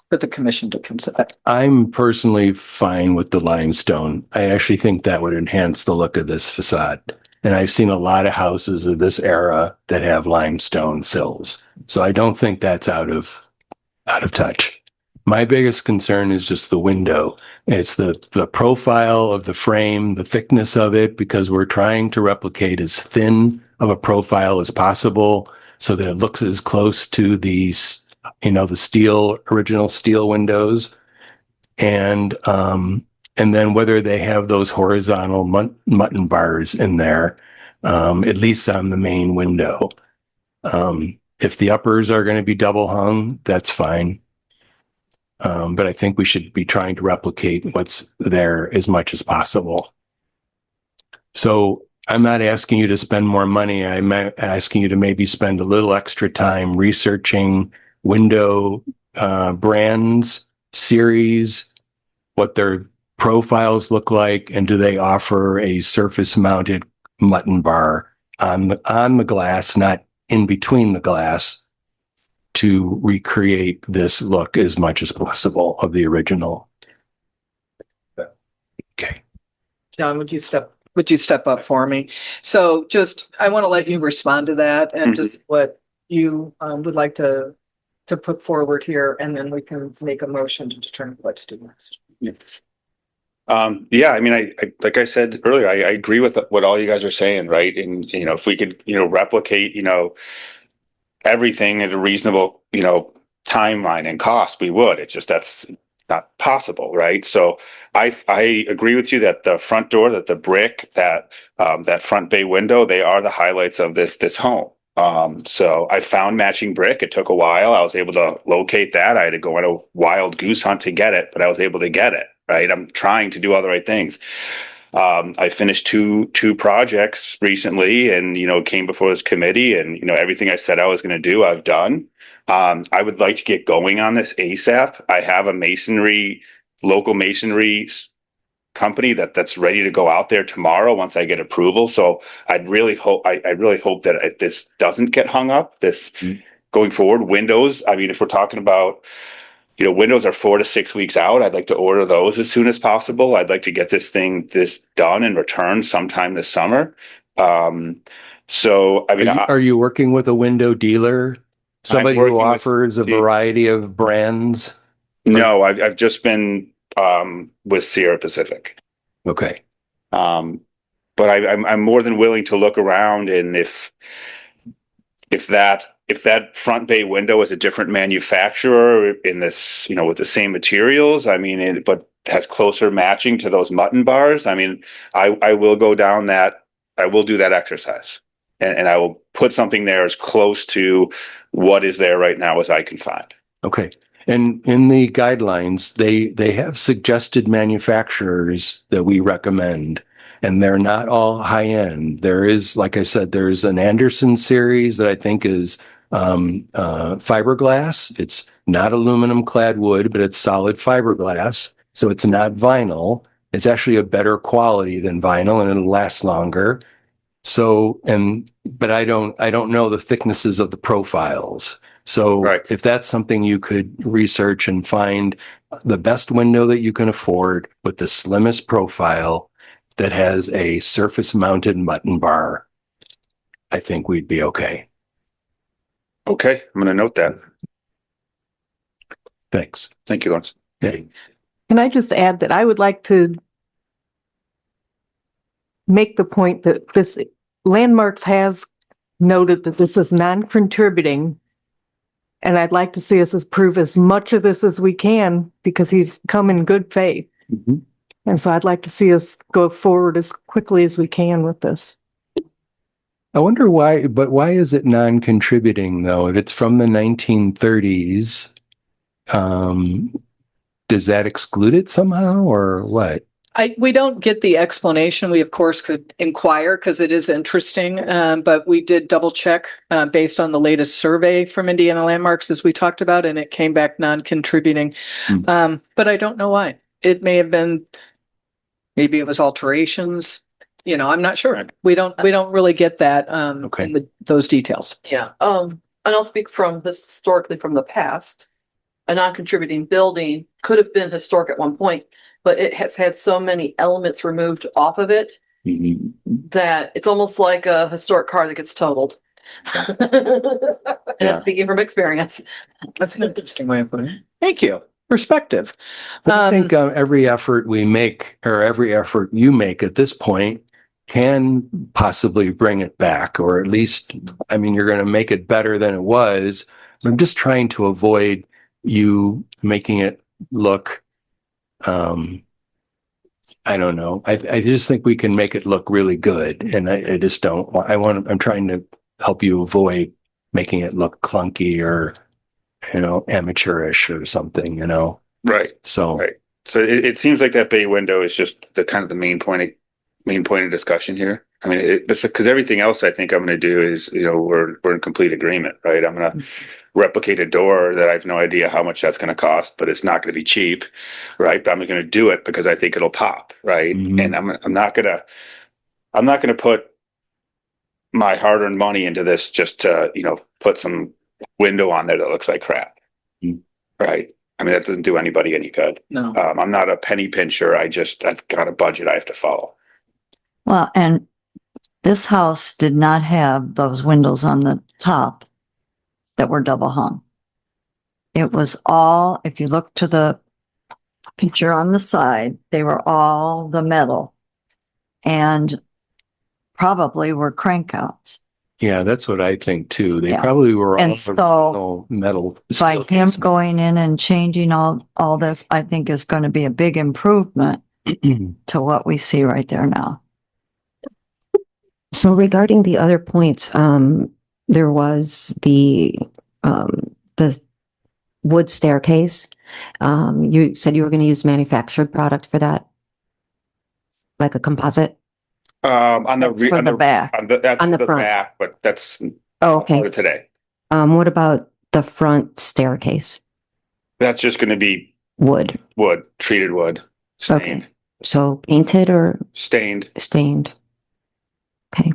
for the commission to consider. I'm personally fine with the limestone. I actually think that would enhance the look of this facade. And I've seen a lot of houses of this era that have limestone sills. So I don't think that's out of touch. My biggest concern is just the window. It's the profile of the frame, the thickness of it, because we're trying to replicate as thin of a profile as possible so that it looks as close to these, the original steel windows. And then whether they have those horizontal mutton bars in there, at least on the main window. If the uppers are going to be double hung, that's fine. But I think we should be trying to replicate what's there as much as possible. So I'm not asking you to spend more money. I'm asking you to maybe spend a little extra time researching window brands, series, what their profiles look like, and do they offer a surface-mounted mutton bar on the glass, not in between the glass, to recreate this look as much as possible of the original. Okay. John, would you step up for me? So I want to let you respond to that and just what you would like to put forward here, and then we can make a motion to determine what to do next. Yeah, I mean, I like I said earlier, I agree with what all you guys are saying, right? And if we could, replicate, everything at a reasonable, timeline and cost, we would. It's just that's not possible, right? So I agree with you that the front door, that the brick, that front bay window, they are the highlights of this home. So I found matching brick. It took a while. I was able to locate that. I had to go on a wild goose hunt to get it, but I was able to get it. Right. I'm trying to do all the right things. I finished two projects recently and, came before this committee and, everything I said I was going to do, I've done. I would like to get going on this ASAP. I have a local masonry company that's ready to go out there tomorrow once I get approval. So I really hope that this doesn't get hung up. Going forward, windows. I mean, if we're talking about, windows are 4 to 6 weeks out. I'd like to order those as soon as possible. I'd like to get this done and returned sometime this summer. So, I mean, are you working with a window dealer? Somebody who offers a variety of brands? No, I've just been with Sierra Pacific. Okay. But I'm more than willing to look around, and if that front bay window is a different manufacturer in this, with the same materials, I mean, but has closer matching to those mutton bars, I mean, I will go down that. I will do that exercise, and I will put something there as close to what is there right now as I can find. Okay. And in the guidelines, they have suggested manufacturers that we recommend, and they're not all high end. There is, like I said, there's an Anderson series that I think is fiberglass. It's not aluminum clad wood, but it's solid fiberglass. So it's not vinyl. It's actually a better quality than vinyl, and it'll last longer. So, but I don't know the thicknesses of the profiles. So if that's something you could research and find the best window that you can afford with the slimmest profile that has a surface mounted mutton bar, I think we'd be okay. Okay. I'm going to note that. Thanks. Thank you, Lawrence. Yeah. Can I just add that I would like to make the point that this Landmarks has noted that this is non-contributing. And I'd like to see us approve as much of this as we can because he's come in good faith. Mhm. And so I'd like to see us go forward as quickly as we can with this. I wonder why, but why is it non-contributing though? If it's from the 1930s, does that exclude it somehow or what? We don't get the explanation. We of course could inquire because it is interesting. But we did double check, based on the latest survey from Indiana Landmarks as we talked about, and it came back non-contributing. But I don't know why. It may have been, maybe it was alterations. You know, I'm not sure. We don't really get that, Okay. in those details. Yeah, and I'll speak from historically from the past. A non-contributing building could have been historic at one point, but it has had so many elements removed off of it Mhm. that it's almost like a historic car that gets totaled. Yeah. Speaking from experience. That's an interesting way of putting it. Thank you. Perspective. I think every effort we make or every effort you make at this point can possibly bring it back, or at least, I mean, you're going to make it better than it was. I'm just trying to avoid you making it look, I don't know. I just think we can make it look really good. And I just don't, I'm trying to help you avoid making it look clunky or, you know, amateurish or something, you know? Right. So. Right. So it seems like that bay window is just the kind of the main point of discussion here. I mean, because everything else I think I'm going to do is, you know, we're in complete agreement, right? I'm going to replicate a door that I have no idea how much that's going to cost, but it's not going to be cheap, right? But I'm going to do it because I think it'll pop, right? Mhm. And I'm not going to put my hard-earned money into this just to, you know, put some window on there that looks like crap, right? I mean, that doesn't do anybody any good. No. I'm not a penny pincher. I've got a budget I have to follow. Well, and this house did not have those windows on the top that were double hung. It was all, if you look to the picture on the side, they were all the metal and probably were crank outs. Yeah, that's what I think too. They Yeah. probably were all And so, original metal. By steel him casement. going in and changing all this, I think is going to be a big improvement to what we see right there now. So regarding the other points, there was the wood staircase. You said you were going to use manufactured product for that, like a composite. On the That's for the back. that's On the the front. back, but that's Oh, okay. for today. What about the front staircase? That's just going to be Wood. treated wood, stained, So painted or stained stained? Okay.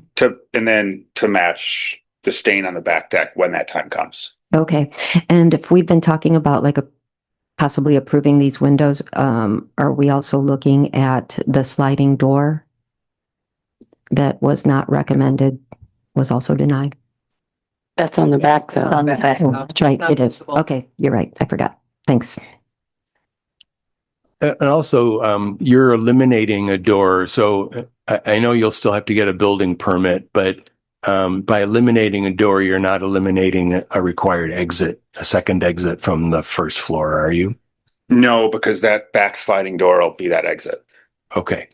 and then to match the stain on the back deck when that time comes. Okay. And if we've been talking about like possibly approving these windows, are we also looking at the sliding door that was not recommended, was also denied? That's on the back It's though. on the back. Oh, that's right. Not It is. visible. Okay. You're right. I forgot. Thanks. And also, you're eliminating a door. So I know you'll still have to get a building permit, but by eliminating a door, you're not eliminating a required exit, a second exit from the first floor, are you? No, because that back sliding door will be that exit. Okay.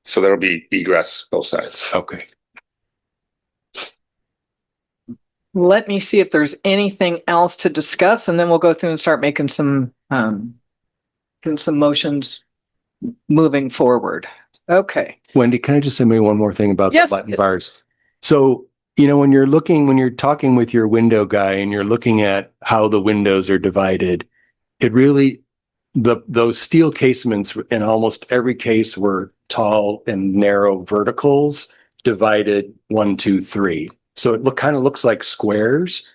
So there'll be egress both sides. Okay. Let me see if there's anything else to discuss, and then we'll go through and start making some motions moving forward. Okay. Wendy, can I just say maybe one more thing about Yes, the button yes. bars? So, you know, when you're talking with your window guy and you're looking at how the windows are divided, it really, those steel casements in almost every case were tall and narrow verticals divided 1, 2, 3. So it kind of looks like squares.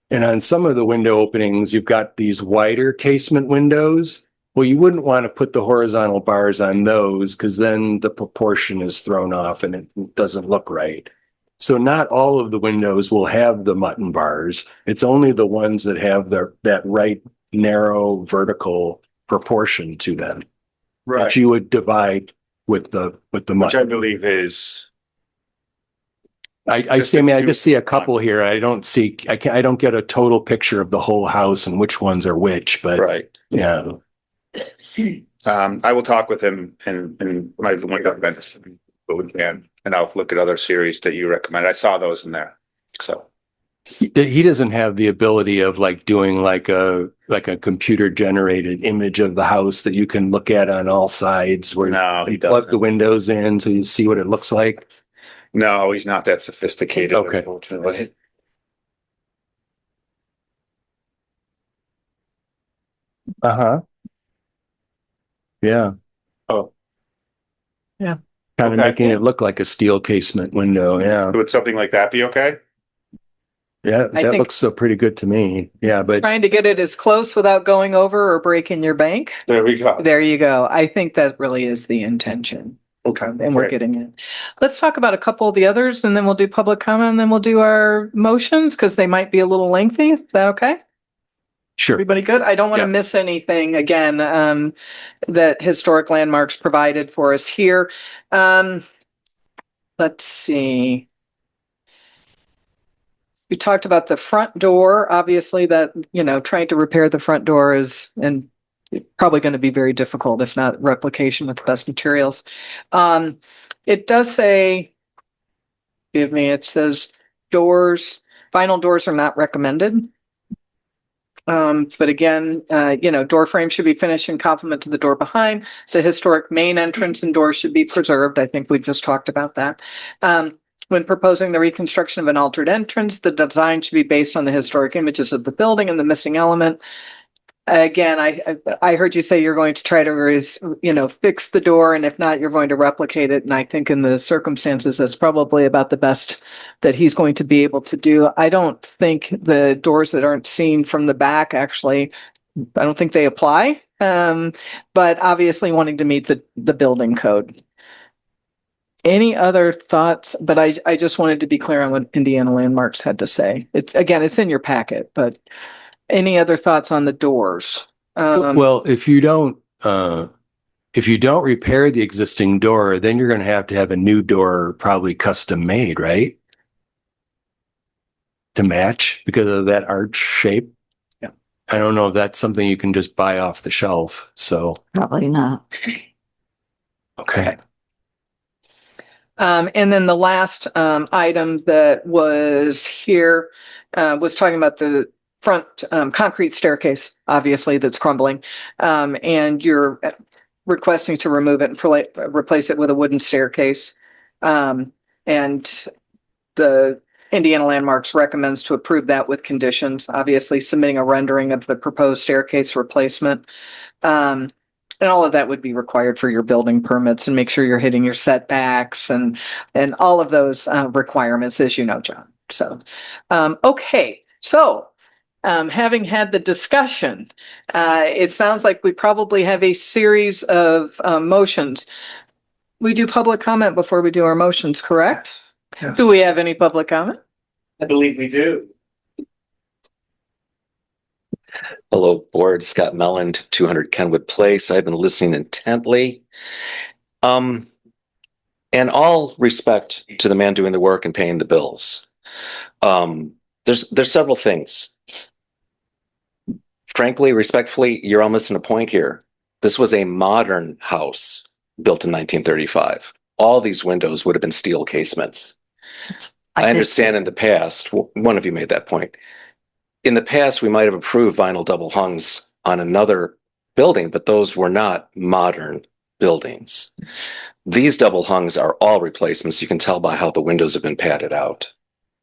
And on some of the window openings, you've got these wider casement windows. Well, you wouldn't want to put the horizontal bars on those because then the proportion is thrown off and it doesn't look right. So not all of the windows will have the mutton bars. It's only the ones that have that right narrow vertical proportion to them. That you would divide with the Which I money. believe is, I see, I mean, I just see a couple here. I don't see, I don't get a total picture of the whole house and which ones are which, but right. yeah. I will talk with him and my one event, but we can, and I'll look at other series that you recommend. I saw those in there. So He doesn't have the ability of like doing like a computer generated image of the house that you can look at on all sides where no, he you plug the doesn't. windows in so you see what it looks like. No, he's not that sophisticated, Okay. unfortunately. Uh-huh. Yeah. Oh. Yeah. Kind of Okay. making it look like a steel casement window. Yeah. Would something like that be okay? Yeah. I That think- looks so pretty good to me. Yeah. But Trying to get it as close without going over or breaking your bank. There we go. There you go. I think that really is the intention. Okay. And we're Great. getting it. Let's talk about a couple of the others and then we'll do public comment and then we'll do our motions because they might be a little lengthy. Is that okay? sure. Everybody good? I don't want to Yeah. miss anything again, that Historic Landmarks provided for us here. Let's see. We talked about the front door, obviously that, trying to repair the front door is, and probably going to be very difficult, if not replication with the best materials. It does say, it says doors, vinyl doors are not recommended. But again, door frame should be finished in complement to the door behind. The historic main entrance and doors should be preserved. I think we've just talked about that. When proposing the reconstruction of an altered entrance, the design should be based on the historic images of the building and the missing element. Again, I heard you say you're going to try to, fix the door, and if not, you're going to replicate it. And I think in the circumstances, that's probably about the best that he's going to be able to do. I don't think the doors that aren't seen from the back, actually, I don't think they apply. But obviously wanting to meet the building code. Any other thoughts? But I just wanted to be clear on what Indiana Landmarks had to say. It's in your packet, but any other thoughts on the doors? Well, if you don't repair the existing door, then you're going to have a new door, probably custom made, right? To match because of that arch shape. Yeah. I don't know if that's something you can just buy off the shelf. So, Probably not. okay. And then the last item that was here was talking about the front concrete staircase, obviously, that's crumbling. And you're requesting to remove it and replace it with a wooden staircase. And the Indiana Landmarks recommends to approve that with conditions, obviously submitting a rendering of the proposed staircase replacement. And all of that would be required for your building permits and make sure you're hitting your setbacks and all of those requirements, as you know, John. So, okay. So, having had the discussion, it sounds like we probably have a series of motions. We do public comment before we do our motions, correct? Yes. Do we have any public comment? I believe we do. Hello, board. Scott Melland, 200 Kenwood Place. I've been listening intently. And all respect to the man doing the work and paying the bills. There's several things. Frankly, respectfully, you're all missing a point here. This was a modern house built in 1935. All these windows would have been steel casements. I understand in the past, one of you made that point. In the past, we might have approved vinyl double hungs on another building, but those were not modern buildings. These double hungs are all replacements. You can tell by how the windows have been padded out.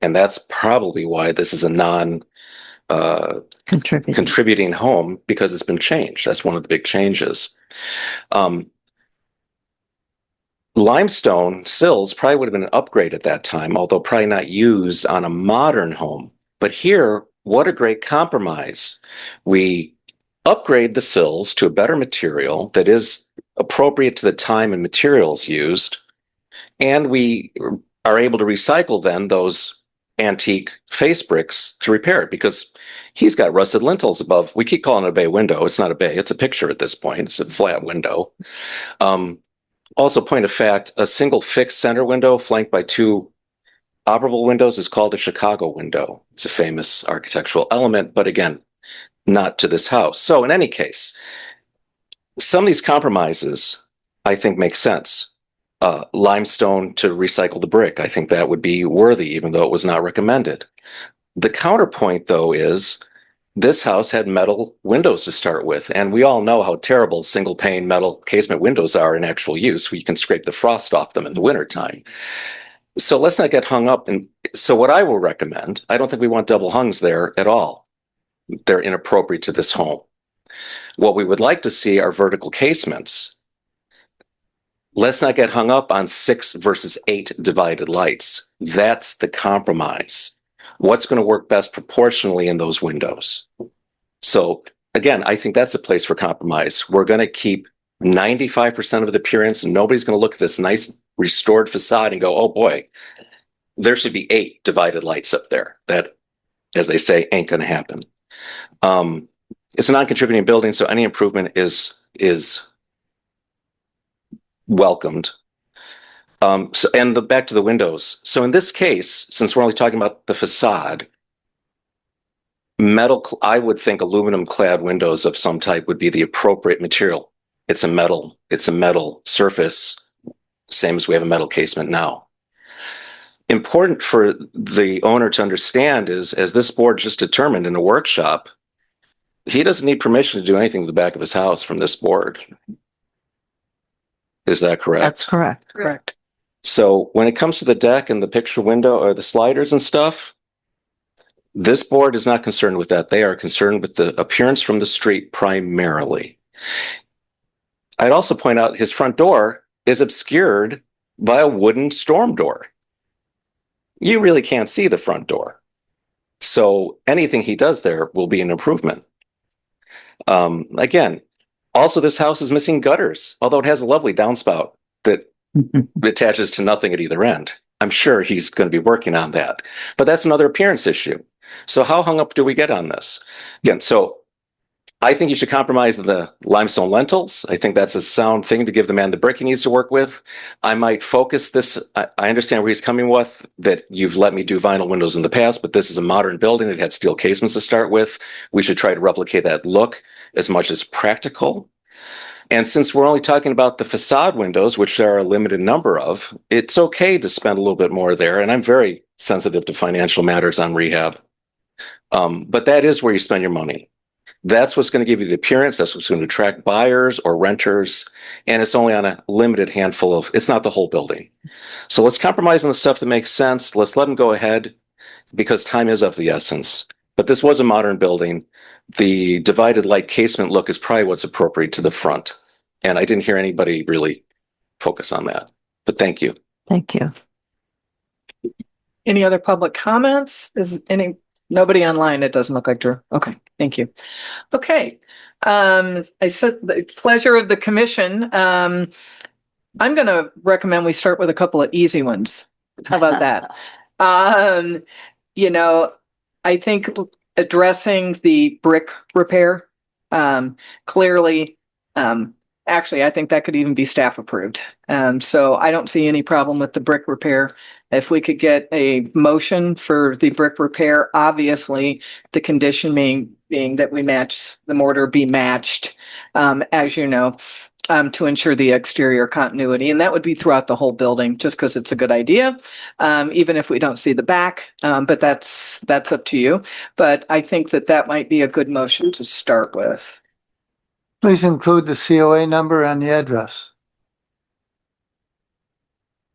And that's probably why this is a contributing home, because it's been changed. That's one of the big changes. Limestone sills probably would have been an upgrade at that time, although probably not used on a modern home. But here, what a great compromise. We upgrade the sills to a better material that is appropriate to the time and materials used. And we are able to recycle then those antique face bricks to repair it because he's got rusted lintels above. We keep calling it a bay window. It's not a bay. It's a picture at this point. It's a flat window. Also, point of fact, a single fixed center window flanked by two operable windows is called a Chicago window. It's a famous architectural element, but again, not to this house. So in any case, some of these compromises, I think, make sense. Limestone to recycle the brick, I think that would be worthy, even though it was not recommended. The counterpoint, though, is this house had metal windows to start with, and we all know how terrible single pane metal casement windows are in actual use, where you can scrape the frost off them in the wintertime. So let's not get hung up. And so what I will recommend, I don't think we want double hungs there at all. They're inappropriate to this home. What we would like to see are vertical casements. Let's not get hung up on 6 versus 8 divided lights. That's the compromise. What's going to work best proportionally in those windows? So again, I think that's a place for compromise. We're going to keep 95% of the appearance, and nobody's going to look at this nice restored facade and go, oh boy, there should be 8 divided lights up there. That, as they say, ain't going to happen. It's a non-contributing building, so any improvement is welcomed. Back to the windows. So in this case, since we're only talking about the facade, I would think aluminum clad windows of some type would be the appropriate material. It's a metal surface, same as we have a metal casement now. Important for the owner to understand is, as this board just determined in a workshop, he doesn't need permission to do anything to the back of his house from this board. Is that correct? That's correct. Correct. So when it comes to the deck and the picture window or the sliders and stuff, this board is not concerned with that. They are concerned with the appearance from the street primarily. I'd also point out his front door is obscured by a wooden storm door. You really can't see the front door. So anything he does there will be an improvement. Again, also this house is missing gutters, although it has a lovely downspout that attaches to nothing at either end. I'm sure he's going to be working on that, but that's another appearance issue. So how hung up do we get on this? Again, so I think you should compromise the limestone lentils. I think that's a sound thing to give the man the brick he needs to work with. I might focus this. I understand where he's coming with, that you've let me do vinyl windows in the past, but this is a modern building. It had steel casements to start with. We should try to replicate that look as much as practical. And since we're only talking about the facade windows, which there are a limited number of, it's okay to spend a little bit more there. And I'm very sensitive to financial matters on rehab. But that is where you spend your money. That's what's going to give you the appearance. That's what's going to attract buyers or renters. And it's only on a limited handful of, it's not the whole building. So let's compromise on the stuff that makes sense. Let's let them go ahead because time is of the essence. But this was a modern building. The divided light casement look is probably what's appropriate to the front. And I didn't hear anybody really focus on that. But thank you. Thank you. Any other public comments? Nobody online? It doesn't look like, Drew. Okay, thank you. Okay. I said the pleasure of the commission. I'm going to recommend we start with a couple of easy ones. How about that? I think addressing the brick repair, clearly, actually, I think that could even be staff approved. So I don't see any problem with the brick repair. If we could get a motion for the brick repair, obviously the condition being that the mortar be matched, as you know, to ensure the exterior continuity. And that would be throughout the whole building, just because it's a good idea, even if we don't see the back. But that's up to you. But I think that might be a good motion to start with. Please include the COA number and the address.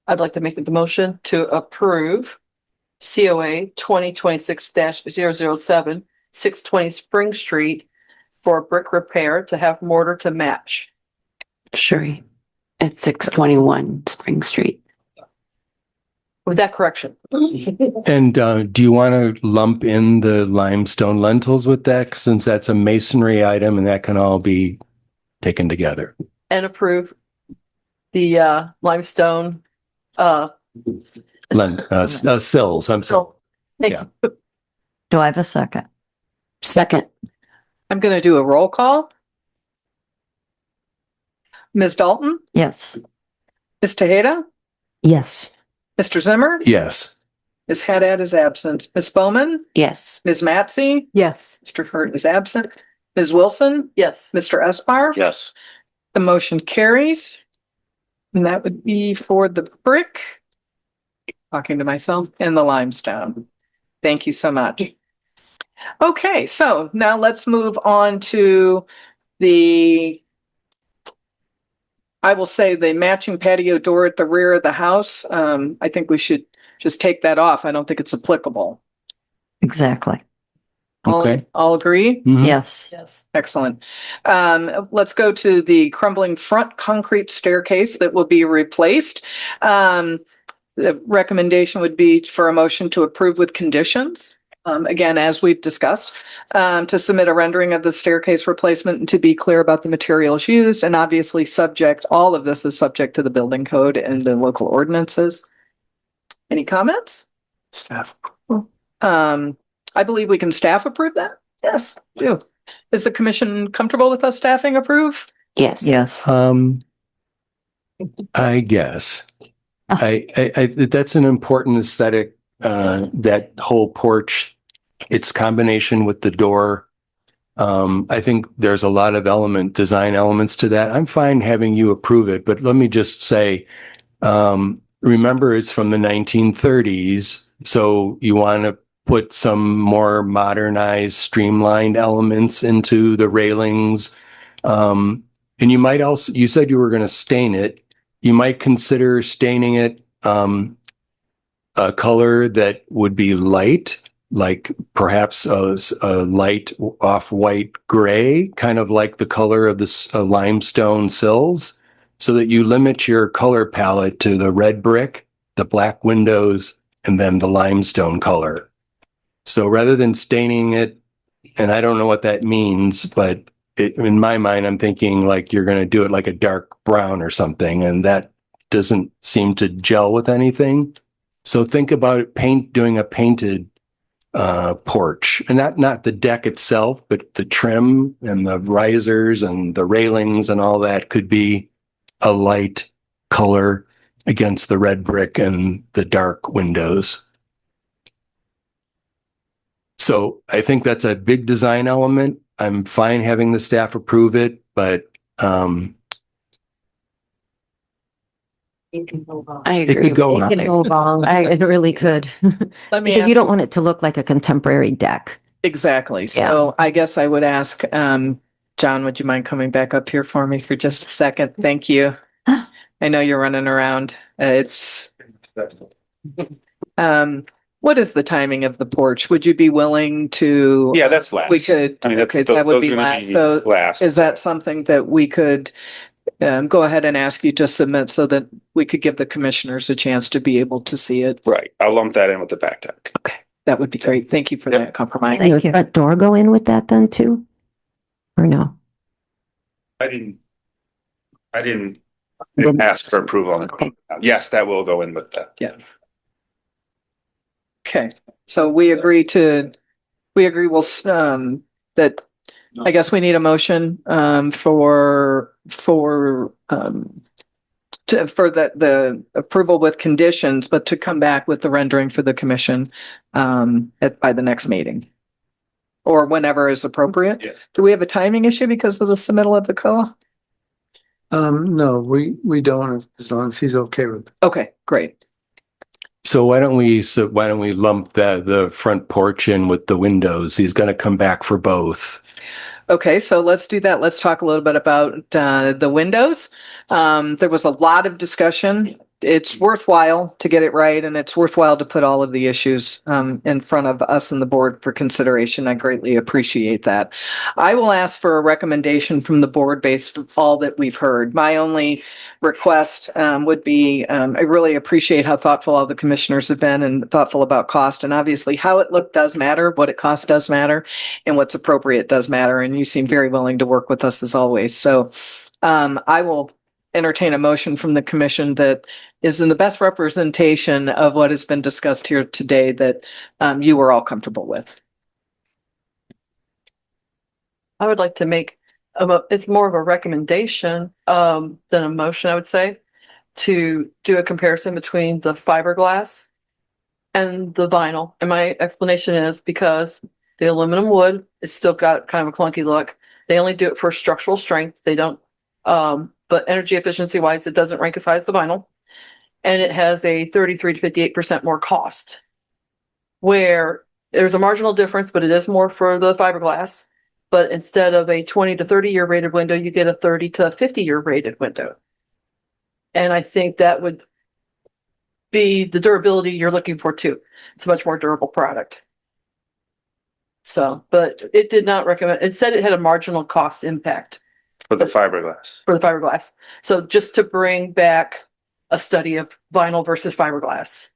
I'd like to make the motion to approve COA 2026-007, 620 Spring Street for brick repair to have mortar to match. Sure. At 621 Spring Street. With that correction. And do you want to lump in the limestone lentils with that, since that's a masonry item and that can all be taken together? And approve the limestone Sills. I'm sorry. Yeah. Do I have a second? Second. I'm going to do a roll call. Ms. Dalton, Yes. Ms. Tejeda, Yes. Mr. Zimmer, Yes. Ms. Haddad is absent. Ms. Bowman, Yes. Ms. Matsey, Yes. Mr. Hurt is absent. Ms. Wilson, Yes. Mr. Espar. Yes. The motion carries. And that would be for the brick, talking to myself, and the limestone. Thank you so much. Okay, so now let's move on to I will say the matching patio door at the rear of the house. I think we should just take that off. I don't think it's applicable. Exactly. Okay. All agree? Mhm. Yes. Yes. Excellent. Let's go to the crumbling front concrete staircase that will be replaced. The recommendation would be for a motion to approve with conditions. Again, as we've discussed, to submit a rendering of the staircase replacement and to be clear about the materials used, and obviously all of this is subject to the building code and the local ordinances. Any comments? Staff. I believe we can staff approve that. Yes, do. Is the commission comfortable with us staffing approve? Yes. Yes. I guess. I that's an important aesthetic, that whole porch, its combination with the door. I think there's a lot of design elements to that. I'm fine having you approve it, but let me just say, remember it's from the 1930s. So you want to put some more modernized, streamlined elements into the railings. And you might also, you said you were going to stain it. You might consider staining it a color that would be light, like perhaps a light off-white gray, kind of like the color of the limestone sills, so that you limit your color palette to the red brick, the black windows, and then the limestone color. So rather than staining it, and I don't know what that means, but in my mind, I'm thinking like you're going to do it like a dark brown or something, and that doesn't seem to gel with anything. So think about it, doing a painted porch, and not the deck itself, but the trim and the risers and the railings and all that could be a light color against the red brick and the dark windows. So I think that's a big design element. I'm fine having the staff approve it, but I it agree. could go It can wrong. go wrong. It really could. Let me Because ask, you don't want it to look like a contemporary deck. exactly. So I guess I would ask, John, would you mind coming back up here for me for just a second? Thank you. I know you're running around. What is the timing of the porch? Would you be willing to? Yeah, that's last. We could, I mean, that's, okay, that would be those are gonna last. So last. is that something that we could go ahead and ask you to submit so that we could give the commissioners a chance to be able to see it? Right. I'll lump that in with the back deck. Okay, that would be great. Thank you for that compromise. Can your front door go in with that then too? Or no? I didn't ask for approval on it. Yes, that will go in with that. Yeah. Okay, so we agree we'll, that, I guess we need a motion, for the approval with conditions, but to come back with the rendering for the commission, by the next meeting. Or whenever is appropriate. Yes. Do we have a timing issue because of the submittal of the COA? No, we don't, as long as he's okay with it. Okay, great. So why don't we lump the front porch in with the windows? He's going to come back for both. Okay, so let's do that. Let's talk a little bit about the windows. There was a lot of discussion. It's worthwhile to get it right, and it's worthwhile to put all of the issues in front of us and the board for consideration. I greatly appreciate that. I will ask for a recommendation from the board based on all that we've heard. My only request would be, I really appreciate how thoughtful all the commissioners have been and thoughtful about cost, and obviously how it looked does matter, what it costs does matter, and what's appropriate does matter, and you seem very willing to work with us as always. So I will entertain a motion from the commission that is in the best representation of what has been discussed here today that you were all comfortable with. I would like to make, it's more of a recommendation than a motion, I would say, to do a comparison between the fiberglass and the vinyl. And my explanation is because the aluminum wood, it's still got kind of a clunky look. They only do it for structural strength. They don't, but energy efficiency wise, it doesn't rank as high as the vinyl. And it has a 33 to 58% more cost. Where there's a marginal difference, but it is more for the fiberglass. But instead of a 20 to 30 year rated window, you get a 30 to 50 year rated window. And I think that would be the durability you're looking for too. It's a much more durable product. So, but it did not recommend, it said it had a marginal cost impact For the fiberglass. for the fiberglass. So just to bring back a study of vinyl versus fiberglass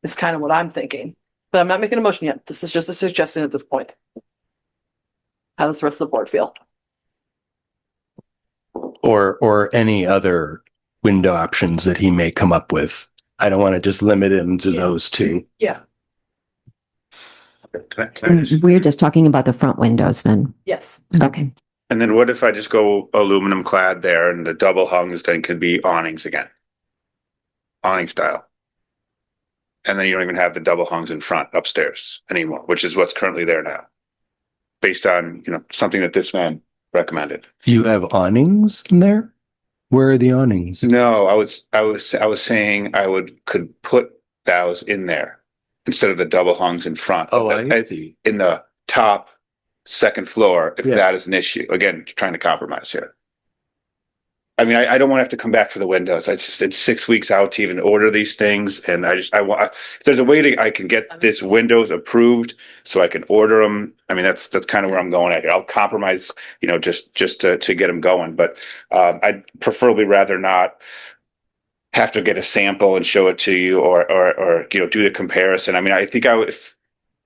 is kind of what I'm thinking. But I'm not making a motion yet. This is just a suggestion at this point. How does the rest of the board feel? Or any other window options that he may come up with. I don't want to just limit him to those two. Yeah. Can I just- We're just talking about the front windows then. Yes. Okay. And then what if I just go aluminum clad there and the double hungs then could be awnings again? Awning style. And then you don't even have the double hungs in front upstairs anymore, which is what's currently there now. Based on, something that this man recommended. Do you have awnings in there? Where are the awnings? No, I was saying could put those in there instead of the double hungs in front. Oh, I see. In the top second floor, if Yeah. that is an issue. Again, trying to compromise here. I mean, I don't want to have to come back for the windows. It's 6 weeks out to even order these things. And I want, if there's a way I can get this windows approved so I can order them. I mean, that's kind of where I'm going at here. I'll compromise, just to get them going. But, I'd preferably rather not have to get a sample and show it to you or do the comparison. I mean, I think if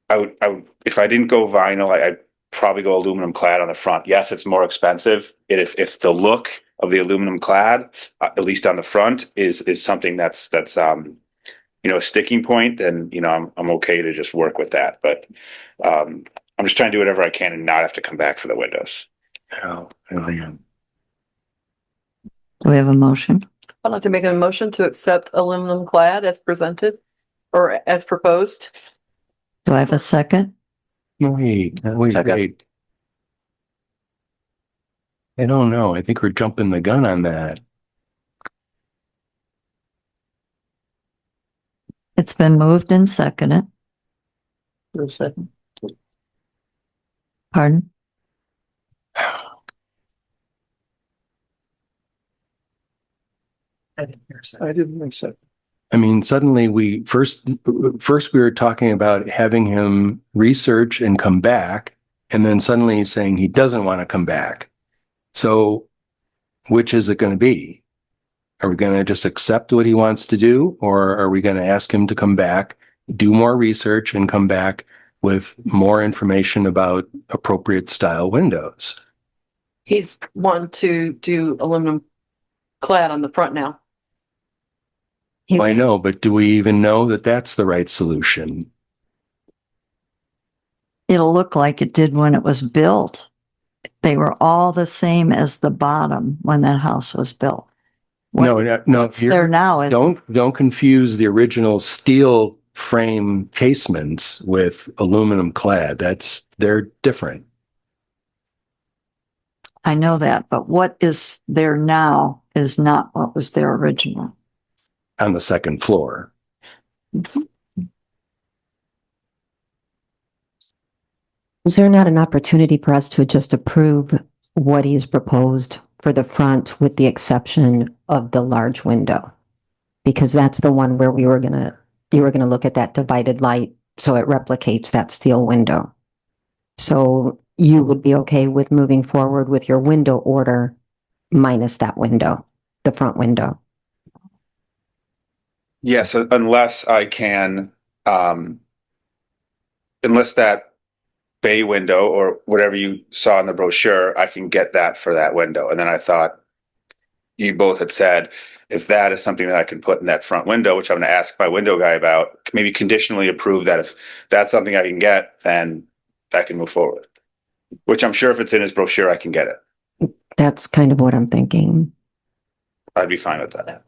I didn't go vinyl, I'd probably go aluminum clad on the front. Yes, it's more expensive. If the look of the aluminum clad, at least on the front, is something that's a sticking point, then I'm okay to just work with that. But I'm just trying to do whatever I can and not have to come back for the windows. Oh, yeah. Do we have a motion? I'd like to make a motion to accept aluminum clad as presented or as proposed. Do I have a second? Wait. I don't know. I think we're jumping the gun on that. It's been moved and seconded. For a second. Pardon? I didn't think so. I mean, suddenly we first we were talking about having him research and come back, and then suddenly he's saying he doesn't want to come back. So which is it going to be? Are we going to just accept what he wants to do, or are we going to ask him to come back, do more research, and come back with more information about appropriate style windows? He's wanting to do aluminum clad on the front now. I know, but do we even know that that's the right solution? It'll look like it did when it was built. They were all the same as the bottom when that house was built. No. What's there now is Don't confuse the original steel frame casements with aluminum clad. They're different. I know that, but what is there now is not what was there originally. On the second floor. Is there not an opportunity for us to just approve what he's proposed for the front with the exception of the large window? Because that's the one where you were gonna look at that divided light so it replicates that steel window. So you would be okay with moving forward with your window order minus that window, the front window? Yes, unless I can, unless that bay window or whatever you saw in the brochure, I can get that for that window. And then I thought, you both had said, if that is something that I can put in that front window, which I'm gonna ask my window guy about, maybe conditionally approve that if that's something I can get, then I can move forward. Which I'm sure if it's in his brochure, I can get it. That's kind of what I'm thinking. I'd be fine with that.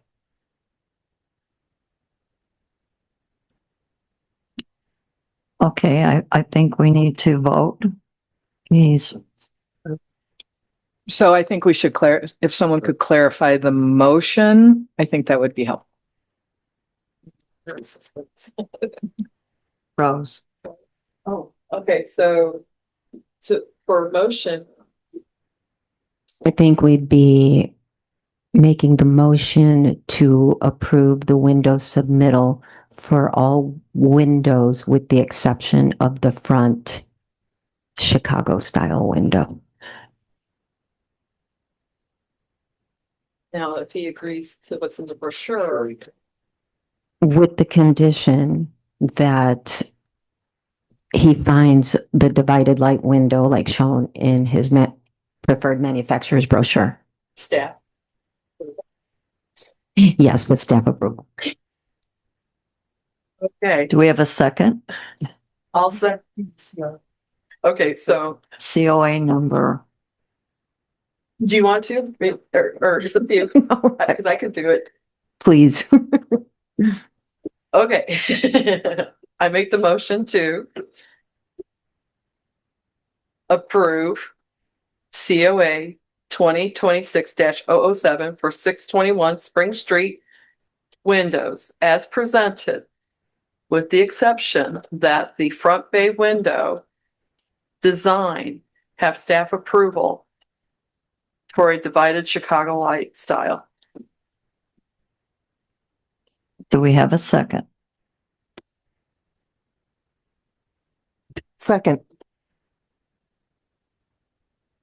Okay, I think we need to vote. He's, So I think we should if someone could clarify the motion, I think that would be helpful. Rose. Oh, okay, so for motion, I think we'd be making the motion to approve the window submittal for all windows with the exception of the front Chicago style window. now if he agrees to what's in the brochure, With the condition that he finds the divided light window like shown in his preferred manufacturer's brochure. staff. Yes, with staff approval. Okay, Do we have a second? I'll say. Okay, so COA number. do you want to, or is it you? Because I could do it. Please. Okay. I make the motion to approve COA 2026-007 for 621 Spring Street windows as presented, with the exception that the front bay window design have staff approval for a divided Chicago light style. Do we have a second? Second.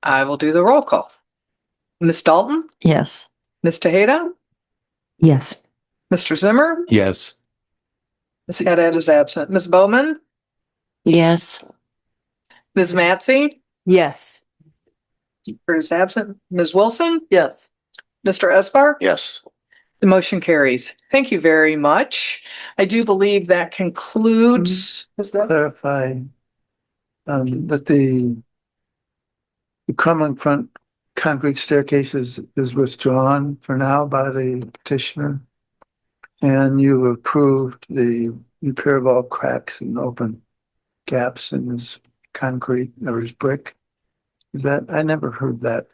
I will do the roll call. Ms. Dalton, Yes. Ms. Tejeda, Yes. Mr. Zimmer, Yes. Ms. Haddad is absent. Ms. Bowman, Yes. Ms. Matzi Yes. is absent. Ms. Wilson, Yes. Mr. Esbar. Yes. The motion carries. Thank you very much. I do believe that concludes. Clarify that the Crumlin front concrete staircase is withdrawn for now by the petitioner. And you approved the repair of all cracks and open gaps in his concrete or his brick. Is that, I never heard that.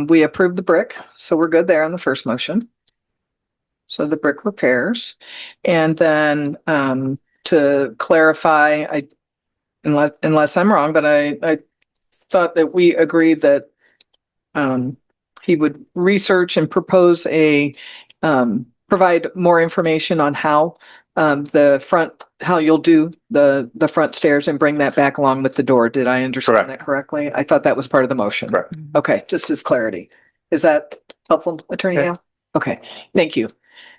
We approved the brick, so we're good there on the first motion. So the brick repairs. And then to clarify, unless I'm wrong, but I thought that we agreed that he would research and propose provide more information on how how you'll do the front stairs and bring that back along with the door. Did I understand that correctly? I thought that was part of the motion. Correct. Okay, just as clarity. Is that helpful, Attorney Okay. Hale? Okay, thank you.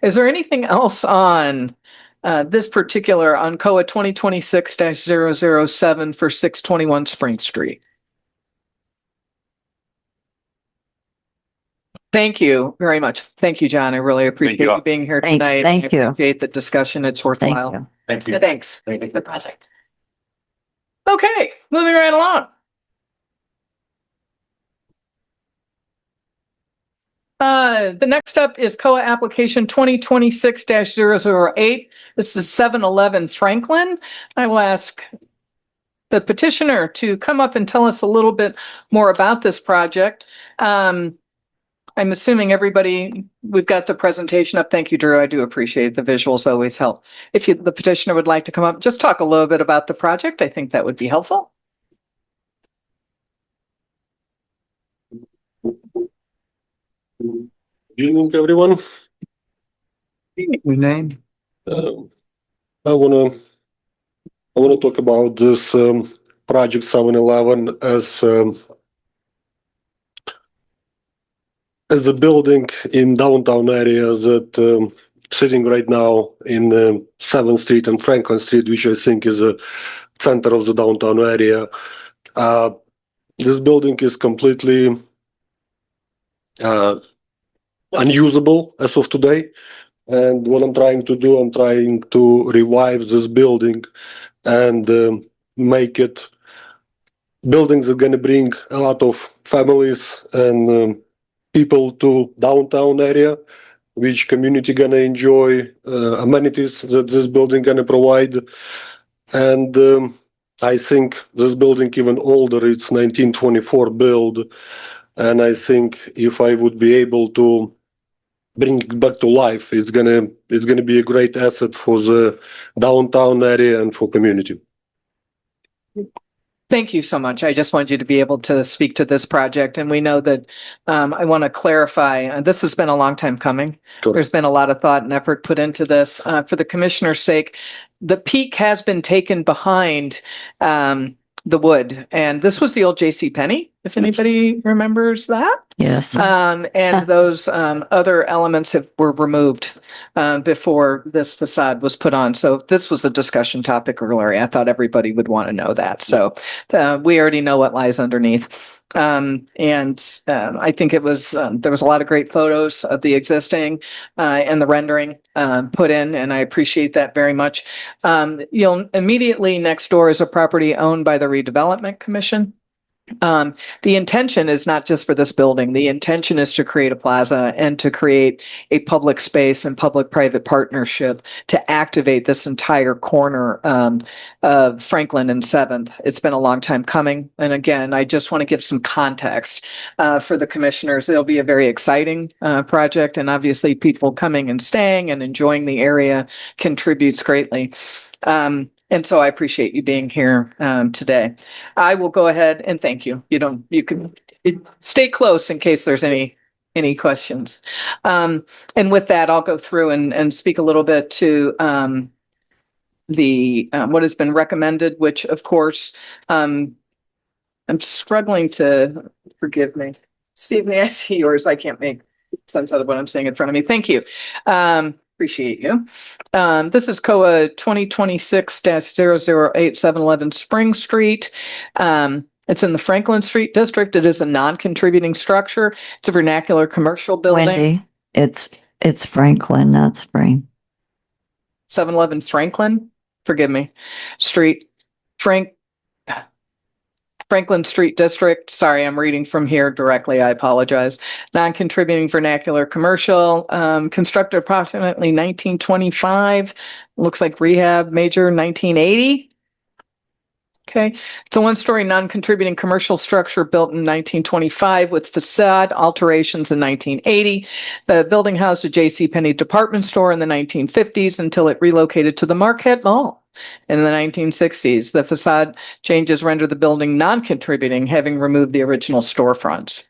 Is there anything else on this particular on COA 2026-007 for 621 Spring Street? Thank you very much. Thank you, John. I really appreciate you. you being here Thank- tonight. thank I you. appreciate the discussion. It's Thank worthwhile. you. Thank you. Thanks. The project. Okay, moving right along. The next up is COA application 2026-008. This is 711 Franklin. I will ask the petitioner to come up and tell us a little bit more about this project. I'm assuming we've got the presentation up. Thank you, Drew. I do appreciate the visuals always help. If the petitioner would like to come up, just talk a little bit about the project. I think that would be helpful. Good evening, everyone. Your name? I wanna talk about this project 711 as a building in downtown area that sitting right now in 7th Street and Franklin Street, which I think is a center of the downtown area. This building is completely unusable as of today. And what I'm trying to do, I'm trying to revive this building and make it buildings that are going to bring a lot of families and people to downtown area, which community going to enjoy amenities that this building going to provide. And I think this building even older, it's 1924 build. And I think if I would be able to bring it back to life, it's gonna be a great asset for the downtown area and for community. Thank you so much. I just wanted you to be able to speak to this project. And we know that I want to clarify, this has been a long time coming. Correct. There's been a lot of thought and effort put into this. For the commissioner's sake, the peak has been taken behind the wood. And this was the old J.C. Penney, if anybody remembers that. Yes. And those other elements were removed before this facade was put on. So this was a discussion topic earlier. I thought everybody would want to know that. So we already know what lies underneath. I think it was there was a lot of great photos of the existing and the rendering put in, and I appreciate that very much. You'll immediately next door is a property owned by the Redevelopment Commission. The intention is not just for this building. The intention is to create a plaza and to create a public space and public-private partnership to activate this entire corner of Franklin and 7th. It's been a long time coming. And again, I just want to give some context for the commissioners. It'll be a very exciting project, and obviously people coming and staying and enjoying the area contributes greatly. And so I appreciate you being here today. I will go ahead and thank you. You can stay close in case there's any questions. And with that, I'll go through and speak a little bit to the what has been recommended, which of course I'm struggling to, forgive me. Steve, may I see yours? I can't make sense out of what I'm saying in front of me. Thank you. Appreciate you. This is COA 2026-008-711 Spring Street. It's in the Franklin Street District. It is a non-contributing structure. It's a vernacular commercial building. Wendy, it's Franklin, not Spring. 711 Franklin, forgive me, Street, Franklin Street District. Sorry, I'm reading from here directly. I apologize. Non-contributing vernacular commercial, constructed approximately 1925. Looks like rehab major 1980. Okay, it's a one-story non-contributing commercial structure built in 1925 with facade alterations in 1980. The building housed a JCPenney department store in the 1950s until it relocated to the Marquette Mall in the 1960s. The facade changes render the building non-contributing, having removed the original storefronts.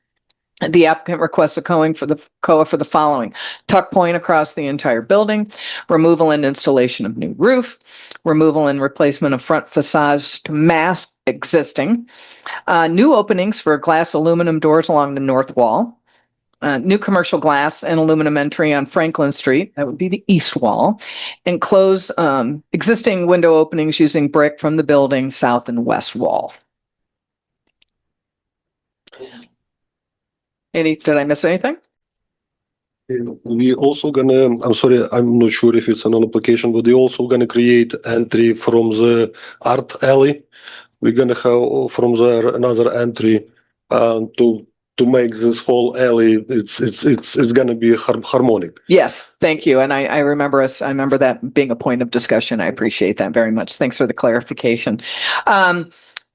The applicant requests a COA for the following: tuck point across the entire building, removal and installation of new roof, removal and replacement of front facades to mask existing, new openings for glass aluminum doors along the north wall, new commercial glass and aluminum entry on Franklin Street, that would be the east wall, and close existing window openings using brick from the building south and west wall. Did I miss anything? We also gonna, I'm sorry, I'm not sure if it's an application, but they also gonna create entry from the art alley. We're gonna have from there another entry to make this whole alley. It's gonna be harmonic. Yes, thank you. And I remember that being a point of discussion. I appreciate that very much. Thanks for the clarification.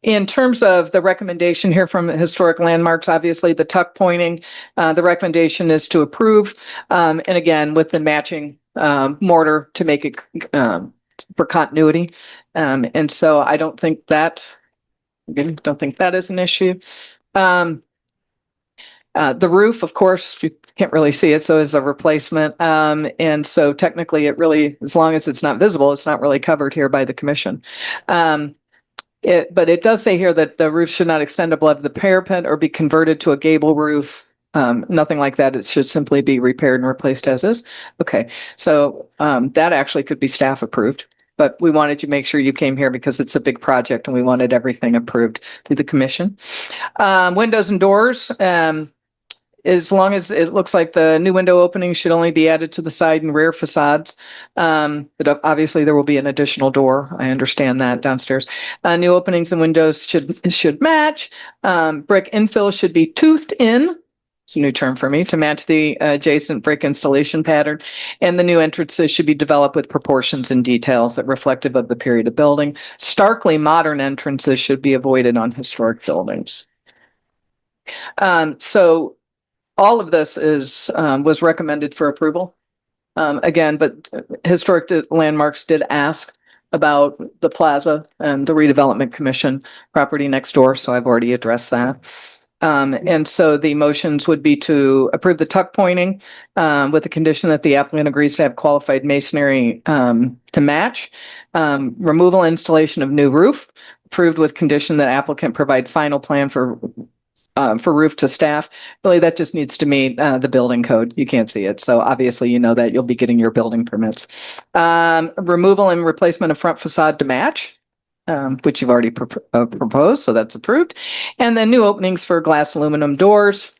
In terms of the recommendation here from Historic Landmarks, obviously the tuck pointing, the recommendation is to approve. And again, with the matching mortar to make it for continuity. And so I don't think that is an issue. The roof, of course, you can't really see it, so is a replacement. And so technically it really, as long as it's not visible, it's not really covered here by the commission. But it does say here that the roof should not extend above the parapet or be converted to a gable roof. Nothing like that. It should simply be repaired and replaced as is. Okay, so that actually could be staff approved. But we wanted to make sure you came here because it's a big project and we wanted everything approved through the commission. Windows and doors. as long as it looks like the new window openings should only be added to the side and rear facades. But obviously there will be an additional door. I understand that downstairs. New openings and windows should match. Brick infill should be toothed in. It's a new term for me, to match the adjacent brick installation pattern. And the new entrances should be developed with proportions and details that reflective of the period of building. Starkly modern entrances should be avoided on historic buildings. So all of this was recommended for approval. Again, but Historic Landmarks did ask about the plaza and the redevelopment commission property next door, so I've already addressed that. And so the motions would be to approve the tuck pointing with the condition that the applicant agrees to have qualified masonry to match. Removal and installation of new roof, approved with condition that applicant provide final plan for roof to staff. Really, that just needs to meet the building code. You can't see it, so obviously you know that you'll be getting your building permits. Removal and replacement of front facade to match, which you've already proposed, so that's approved. And then new openings for glass aluminum doors.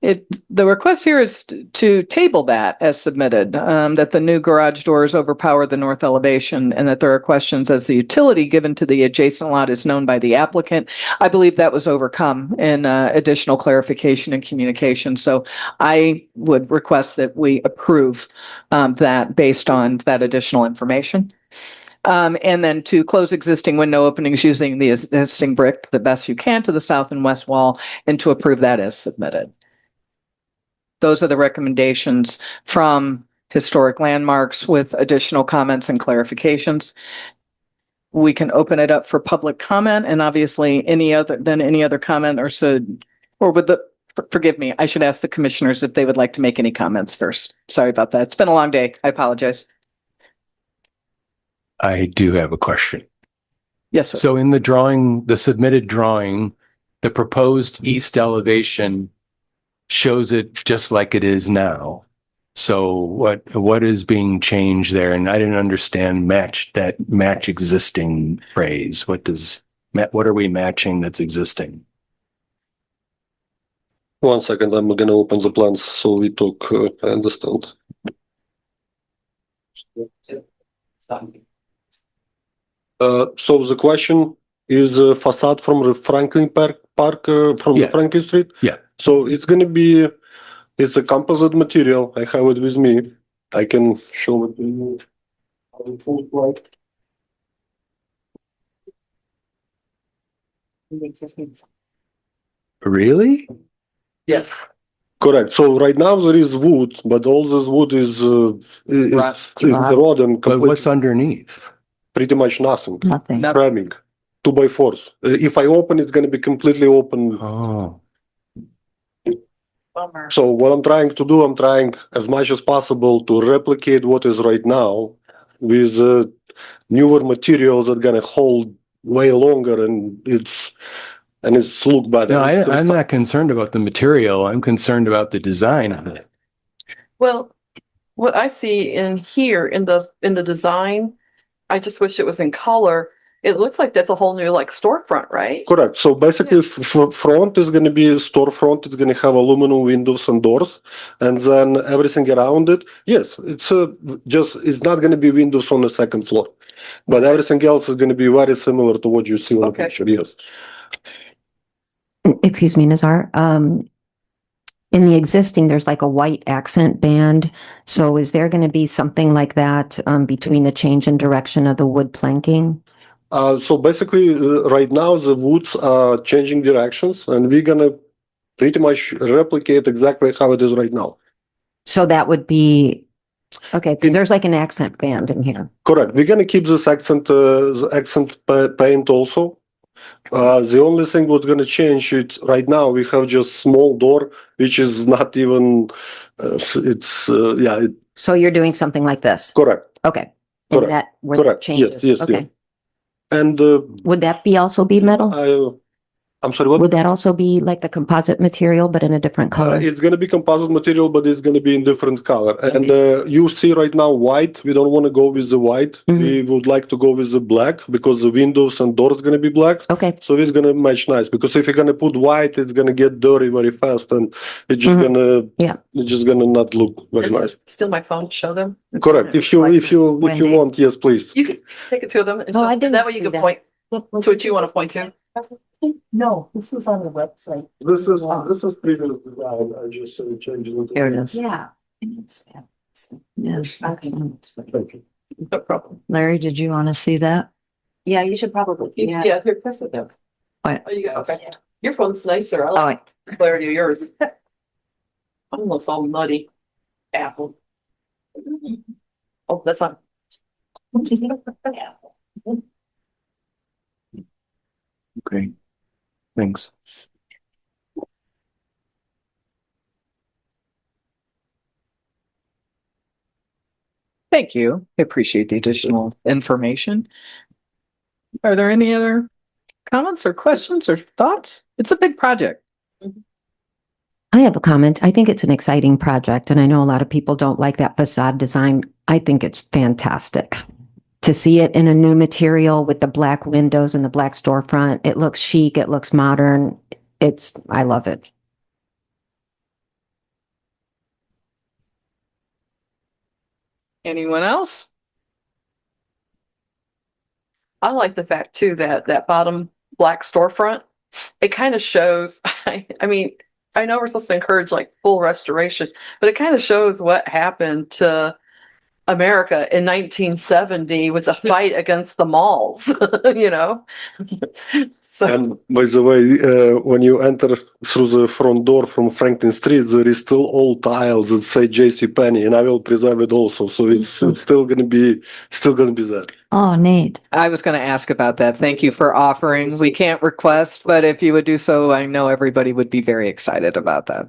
The request here is to table that as submitted, that the new garage doors overpower the north elevation and that there are questions as the utility given to the adjacent lot is known by the applicant. I believe that was overcome in additional clarification and communication. So I would request that we approve that based on that additional information. And then to close existing window openings using the existing brick the best you can to the south and west wall and to approve that as submitted. Those are the recommendations from Historic Landmarks with additional comments and clarifications. We can open it up for public comment and obviously any other comment forgive me, I should ask the commissioners if they would like to make any comments first. Sorry about that. It's been a long day. I apologize. I do have a question. Yes, sir. So in the drawing, the submitted drawing, the proposed east elevation shows it just like it is now. So what is being changed there? And I didn't understand match existing phrase. What are we matching that's existing? 1 second, I'm gonna open the plans so we talk, I understand. So the question is facade from the Franklin Park from the Franklin Street? Yeah. So it's a composite material. I have it with me. I can show it to you. How it looks like. Really? Yes. Correct. So right now there is wood, but all this wood is eroded. But what's underneath? Pretty much nothing. Nothing. Framing. 2x4s. If I open, it's going to be completely open. Oh. Bummer. So what I'm trying to do, I'm trying as much as possible to replicate what is right now with newer materials that gonna hold way longer and it's look better. No, I'm not concerned about the material. I'm concerned about the design of it. Well, what I see in here in the design, I just wish it was in color. It looks like that's a whole new like storefront, right? Correct. So basically, front is going to be storefront. It's going to have aluminum windows and doors, and then everything around it. Yes, it's it's not going to be windows on the second floor, but everything else is going to be very similar to what you see on the picture. Yes. Excuse me, Nazar. In the existing, there's like a white accent band. So is there going to be something like that between the change in direction of the wood planking? So basically, right now the woods are changing directions, and we're gonna pretty much replicate exactly how it is right now. So that would be okay. Because there's like an accent band in here. Correct. We're gonna keep this accent, paint also. The only thing what's gonna change is right now we have just small door, which is not even. So you're doing something like this. Correct. Okay. Correct. And that where Correct. that changes. Yes. Okay. Yeah. And would that also be metal? I'm sorry, what? Would that also be like the composite material, but in a different color? It's gonna be composite material, but it's gonna be in different color. And you see right now white. We don't want to go with the white. We would like to go with the black because the windows and doors gonna be black. Okay. So it's gonna match nice. Because if you're gonna put white, it's gonna get dirty very fast, and it's just it's just gonna not look very nice. Steal my phone, show them. Correct. If you Wendy. want, yes, please. You can take it to them. And Oh, show I them. didn't That way you see can that. point to what you want to point to. No, this is on the website. This is previous design. I just changed it. Here it is. Yeah. Yes. Thank you. No problem. Larry, did you want to see that? Yeah, you should probably. Yeah, here, press it down. What? Oh, you got, okay. Your phone's nicer. I Oh, like wait. the clarity of yours. Almost all muddy. Apple. Oh, that's not. Great. Thanks. Thank you. I appreciate the additional information. Are there any other comments or questions or thoughts? It's a big project. I have a comment. I think it's an exciting project, and I know a lot of people don't like that facade design. I think it's fantastic. To see it in a new material with the black windows and the black storefront, it looks chic, it looks modern. I love it. Anyone else? I like the fact too that that bottom black storefront, it kind of shows, I mean, I know we're supposed to encourage like full restoration, but it kind of shows what happened to America in 1970 with the fight against the malls, you know? So, And by the way, when you enter through the front door from Franklin Street, there is still old tiles that say J.C. Penney, and I will preserve it also. So it's still gonna be there. Oh, neat. I was going to ask about that. Thank you for offering. We can't request, but if you would do so, I know everybody would be very excited about that.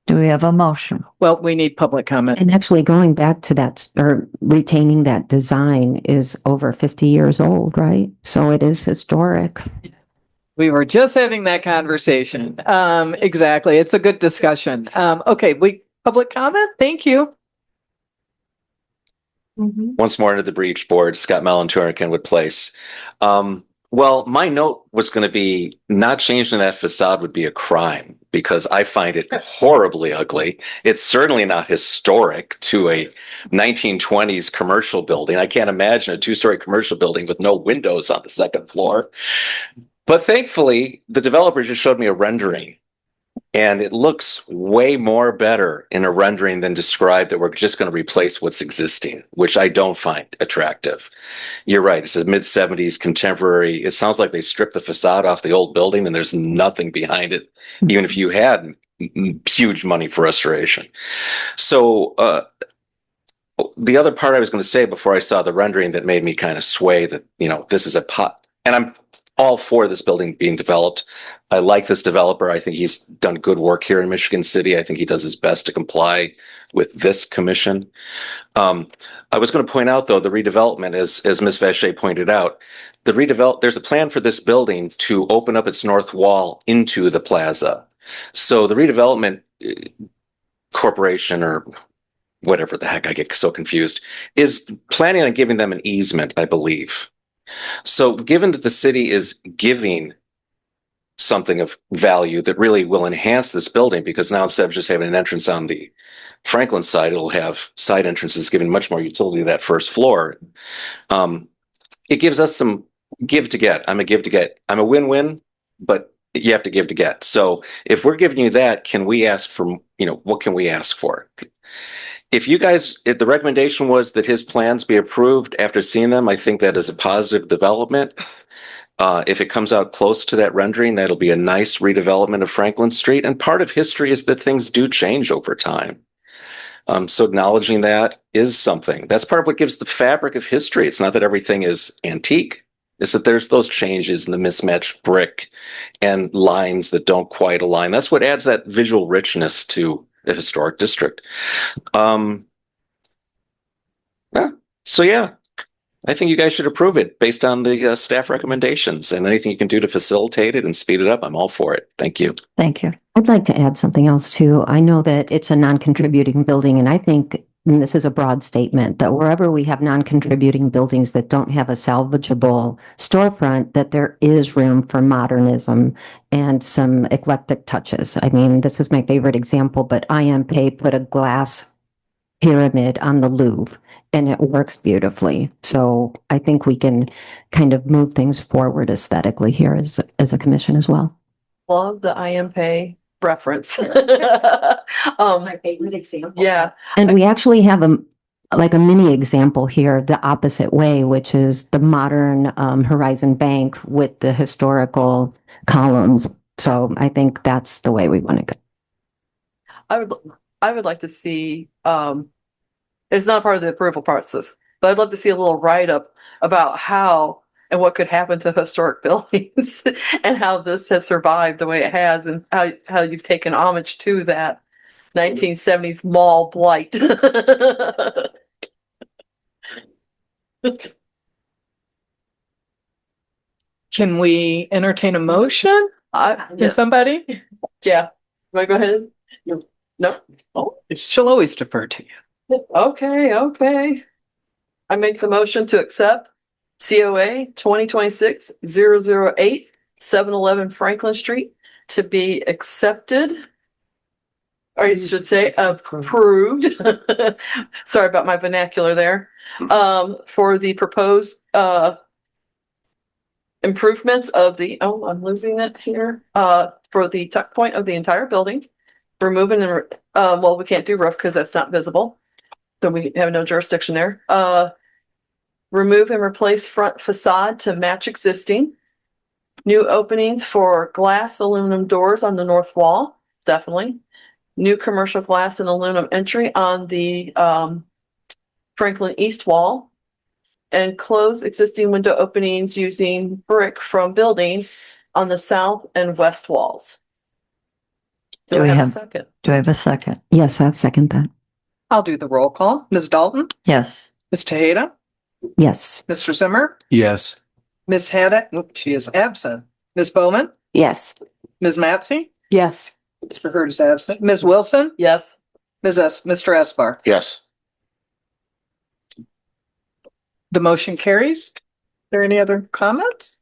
Do we have a motion? Well, we need public comment. And actually going back to that or retaining that design is over 50 years old, right? So it is historic. We were just having that conversation. Exactly. It's a good discussion. Okay, public comment. Thank you. Once more into the breach board, Scott Mellon, 200 Kenwood Place. Well, my note was going to be not changing that facade would be a crime because I find it horribly ugly. It's certainly not historic to a 1920s commercial building. I can't imagine a two-story commercial building with no windows on the second floor. But thankfully, the developer just showed me a rendering. And it looks way more better in a rendering than described that we're just going to replace what's existing, which I don't find attractive. You're right. It's a mid-70s contemporary. It sounds like they stripped the facade off the old building and there's nothing behind it, even if you had huge money for restoration. So the other part I was going to say before I saw the rendering that made me kind of sway that, you know, this is a pot. And I'm all for this building being developed. I like this developer. I think he's done good work here in Michigan City. I think he does his best to comply with this commission. I was going to point out, though, the redevelopment, as Ms. Vacher pointed out, there's a plan for this building to open up its north wall into the plaza. So the redevelopment corporation, or whatever the heck, I get so confused, is planning on giving them an easement, I believe. So given that the city is giving something of value that really will enhance this building, because now instead of just having an entrance on the Franklin side, it'll have side entrances giving much more utility to that first floor. It gives us some give to get. I'm a give to get. I'm a win-win, but you have to give to get. So if we're giving you that, can we ask for, you know, what can we ask for? If the recommendation was that his plans be approved after seeing them, I think that is a positive development. If it comes out close to that rendering, that'll be a nice redevelopment of Franklin Street. And part of history is that things do change over time. So acknowledging that is something. That's part of what gives the fabric of history. It's not that everything is antique. It's that there's those changes in the mismatched brick and lines that don't quite align. That's what adds that visual richness to a historic district. So yeah, I think you guys should approve it based on the staff recommendations, and anything you can do to facilitate it and speed it up, I'm all for it. Thank you. Thank you. I'd like to add something else too. I know that it's a non-contributing building, and I think, and this is a broad statement, that wherever we have non-contributing buildings that don't have a salvageable storefront, that there is room for modernism and some eclectic touches. I mean, this is my favorite example, but IMPay put a glass pyramid on the Louvre, and it works beautifully. So I think we can kind of move things forward aesthetically here as a commission as well. Love the IMPay reference. My favorite example. Yeah, And we actually have a mini example here, the opposite way, which is the modern Horizon Bank with the historical columns. So I think that's the way we want to go. I would like to see, it's not part of the approval process, but I'd love to see a little write-up about how and what could happen to historic buildings and how this has survived the way it has, and how you've taken homage to that 1970s mall blight. Can we entertain a motion? Yeah. Can somebody? Yeah. Want to go ahead? No. Oh, she'll always defer to you. Okay. I make the motion to accept COA 2026-008, 711 Franklin Street to be accepted. Or you should say approved. Sorry about my vernacular there. For the proposed improvements of the, I'm losing it here. For the tuck point of the entire building, removing and, well, we can't do roof because that's not visible. So we have no jurisdiction there. Remove and replace front facade to match existing. New openings for glass aluminum doors on the north wall, definitely. New commercial glass and aluminum entry on the Franklin East wall. And close existing window openings using brick from building on the south and west walls. Do I have a second? Do I have a second? Yes, I'll second that. I'll do the roll call. Ms. Dalton? Yes. Ms. Tejeda? Yes. Mr. Zimmer? Yes. Ms. Haddock? She is absent. Ms. Bowman? Yes. Ms. Matsey? Yes. Mr. Hurd is absent. Ms. Wilson? Yes. Mr. Esbar? Yes. The motion carries. Are there any other comments?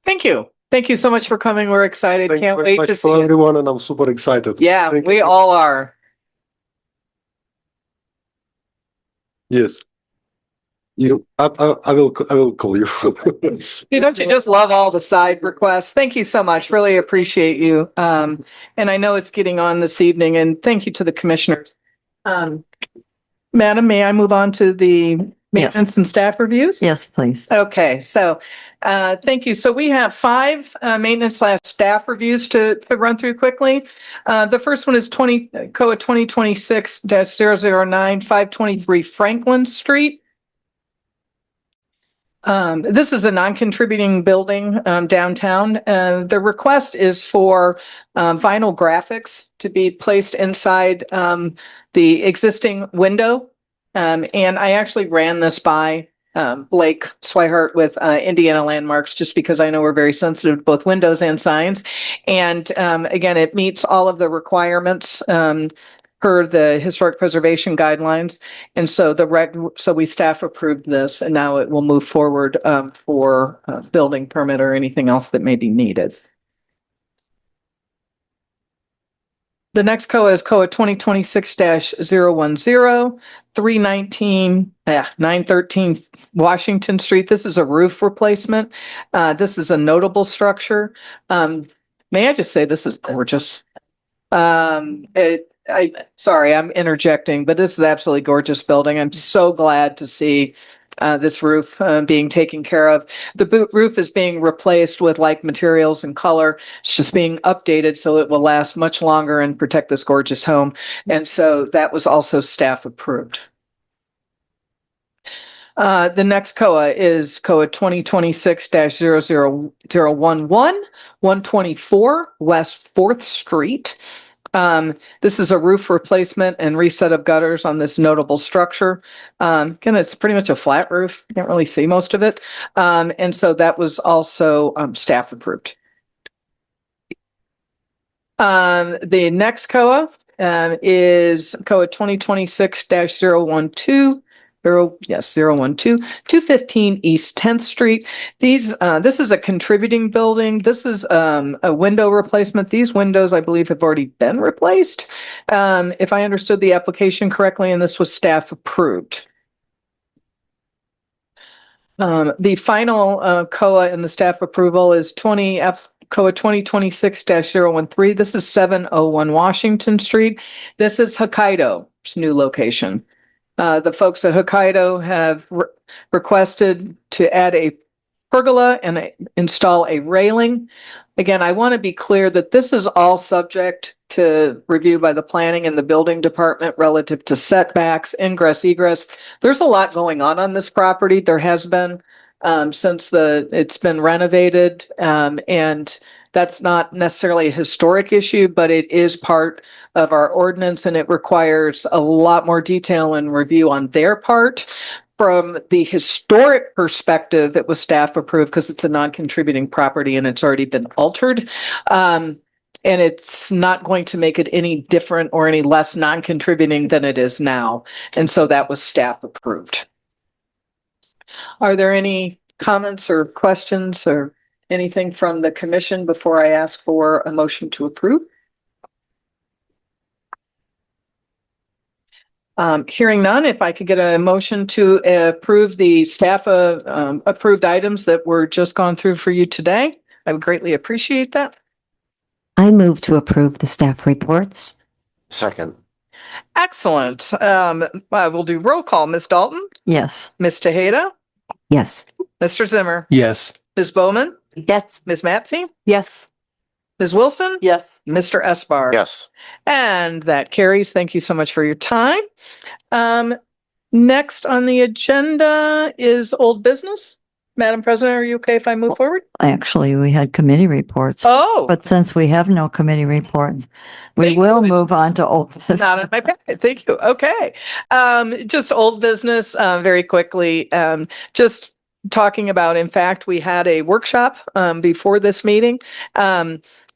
Thank you. Thank you so much for coming. We're excited. Thank you Can't very wait much to see for it. everyone, and I'm super excited. Yeah, Thank we you. all are. Yes. I will call you. Don't you just love all the side requests? Thank you so much. Really appreciate you. And I know it's getting on this evening, and thank you to the commissioners. Madam, may I move on to the maintenance and staff reviews? Yes, please. Okay, so thank you. So we have 5 maintenance/staff reviews to run through quickly. The first one is COA 2026-009, 523 Franklin Street. This is a non-contributing building downtown. The request is for vinyl graphics to be placed inside the existing window. And I actually ran this by Blake Swihart with Indiana Landmarks, just because I know we're very sensitive to both windows and signs. And again, it meets all of the requirements per the historic preservation guidelines. And so so we staff approved this, and now it will move forward for building permit or anything else that may be needed. The next COA is COA 2026-010, 913 Washington Street. This is a roof replacement. This is a notable structure. May I just say this is gorgeous? Sorry, I'm interjecting, but this is absolutely gorgeous building. I'm so glad to see this roof being taken care of. The roof is being replaced with like materials and color. It's just being updated so it will last much longer and protect this gorgeous home. And so that was also staff approved. The next COA is COA 2026-00011, 124 West 4th Street. This is a roof replacement and reset of gutters on this notable structure. Again, it's pretty much a flat roof. Can't really see most of it. And so that was also staff approved. The next COA is COA 2026-012. 215 East 10th Street. This is a contributing building. This is a window replacement. These windows, I believe, have already been replaced. If I understood the application correctly, and this was staff approved. The final COA in the staff approval is COA 2026-013. This is 701 Washington Street. This is Hokkaido's new location. The folks at Hokkaido have requested to add a pergola and install a railing. Again, I want to be clear that this is all subject to review by the planning and the building department relative to setbacks, ingress, egress. There's a lot going on this property. There has been since it's been renovated, and that's not necessarily a historic issue, but it is part of our ordinance, and it requires a lot more detail and review on their part. From the historic perspective, it was staff approved because it's a non-contributing property and it's already been altered. And it's not going to make it any different or any less non-contributing than it is now. And so that was staff approved. Are there any comments or questions or anything from the commission before I ask for a motion to approve? Hearing none, if I could get a motion to approve the staff approved items that were just gone through for you today, I would greatly appreciate that. I move to approve the staff reports. Second. Excellent. We'll do roll call. Ms. Dalton, Yes. Ms. Tejeda, Yes. Mr. Zimmer, Yes. Ms. Bowman, Yes. Ms. Matsy, Yes. Ms. Wilson, Yes. Mr. Esbar. Yes. And that carries. Thank you so much for your time. Next on the agenda is old business. Madam President, are you okay if I move forward? Actually, we had committee reports, Oh, but since we have no committee reports, we Thank will you. move on to old business. not in my packet. Thank you. Okay. Just old business, very quickly. Just talking about, in fact, we had a workshop before this meeting.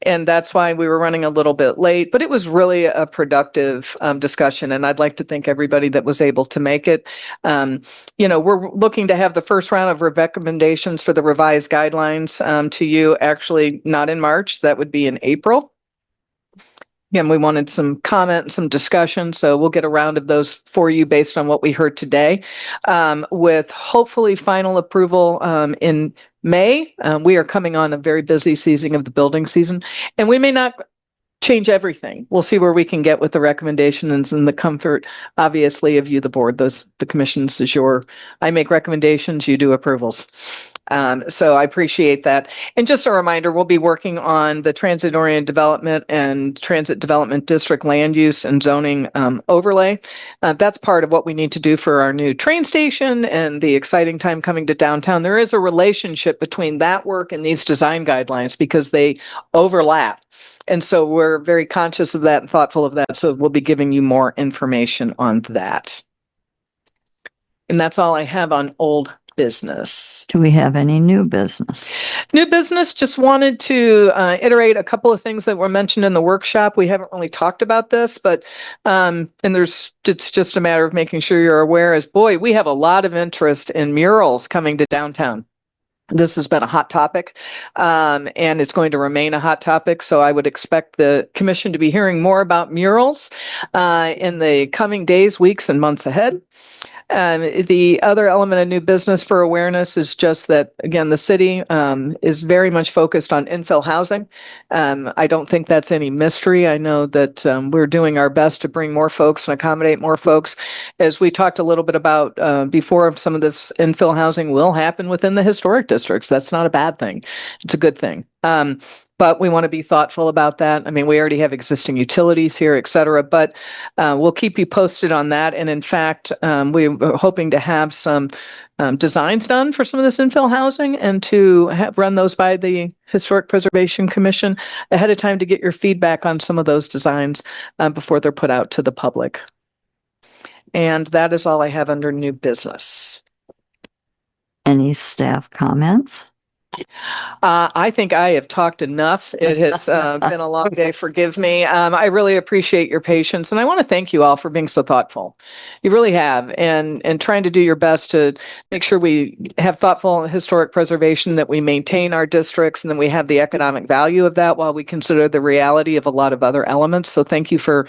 And that's why we were running a little bit late, but it was really a productive discussion. And I'd like to thank everybody that was able to make it. We're looking to have the first round of recommendations for the revised guidelines to you, actually not in March, that would be in April. Again, we wanted some comment and some discussion, so we'll get a round of those for you based on what we heard today, with hopefully final approval in May. We are coming on a very busy season of the building season, and we may not change everything. We'll see where we can get with the recommendations and the comfort, obviously, of you, the board. The commissions is I make recommendations, you do approvals. So I appreciate that. And just a reminder, we'll be working on the transit-oriented development and transit development district land use and zoning overlay. That's part of what we need to do for our new train station and the exciting time coming to downtown. There is a relationship between that work and these design guidelines because they overlap. And so we're very conscious of that and thoughtful of that. So we'll be giving you more information on that. And that's all I have on old business. Do we have any new business? New business, just wanted to iterate a couple of things that were mentioned in the workshop. We haven't really talked about this, but it's just a matter of making sure you're aware we have a lot of interest in murals coming to downtown. This has been a hot topic, and it's going to remain a hot topic. So I would expect the commission to be hearing more about murals in the coming days, weeks, and months ahead. The other element of new business for awareness is just that, again, the city is very much focused on infill housing. I don't think that's any mystery. I know that we're doing our best to bring more folks and accommodate more folks. As we talked a little bit about before, some of this infill housing will happen within the historic districts. That's not a bad thing. It's a good thing. But we want to be thoughtful about that. I mean, we already have existing utilities here, et cetera, but we'll keep you posted on that. And in fact, we're hoping to have some designs done for some of this infill housing and to run those by the Historic Preservation Commission ahead of time to get your feedback on some of those designs before they're put out to the public. And that is all I have under new business. Any staff comments? I think I have talked enough. It has been a long day. Forgive me. I really appreciate your patience, and I want to thank you all for being so thoughtful. You really have, and trying to do your best to make sure we have thoughtful historic preservation, that we maintain our districts, and then we have the economic value of that while we consider the reality of a lot of other elements. So thank you for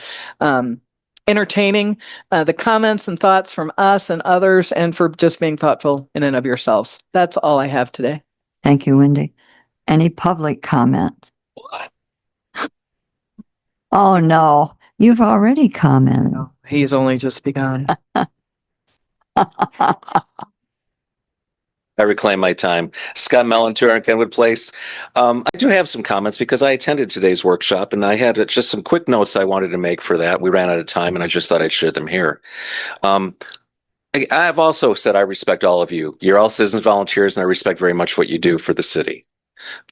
entertaining the comments and thoughts from us and others, and for just being thoughtful in and of yourselves. That's all I have today. Thank you, Wendy. Any public comment? Oh, no, you've already commented. He's only just begun. I reclaim my time. Scott Mellentour in Kenwood Place. I do have some comments because I attended today's workshop and I had just some quick notes I wanted to make for that. We ran out of time and I just thought I'd share them here. I've also said I respect all of you. You're all citizens volunteers and I respect very much what you do for the city.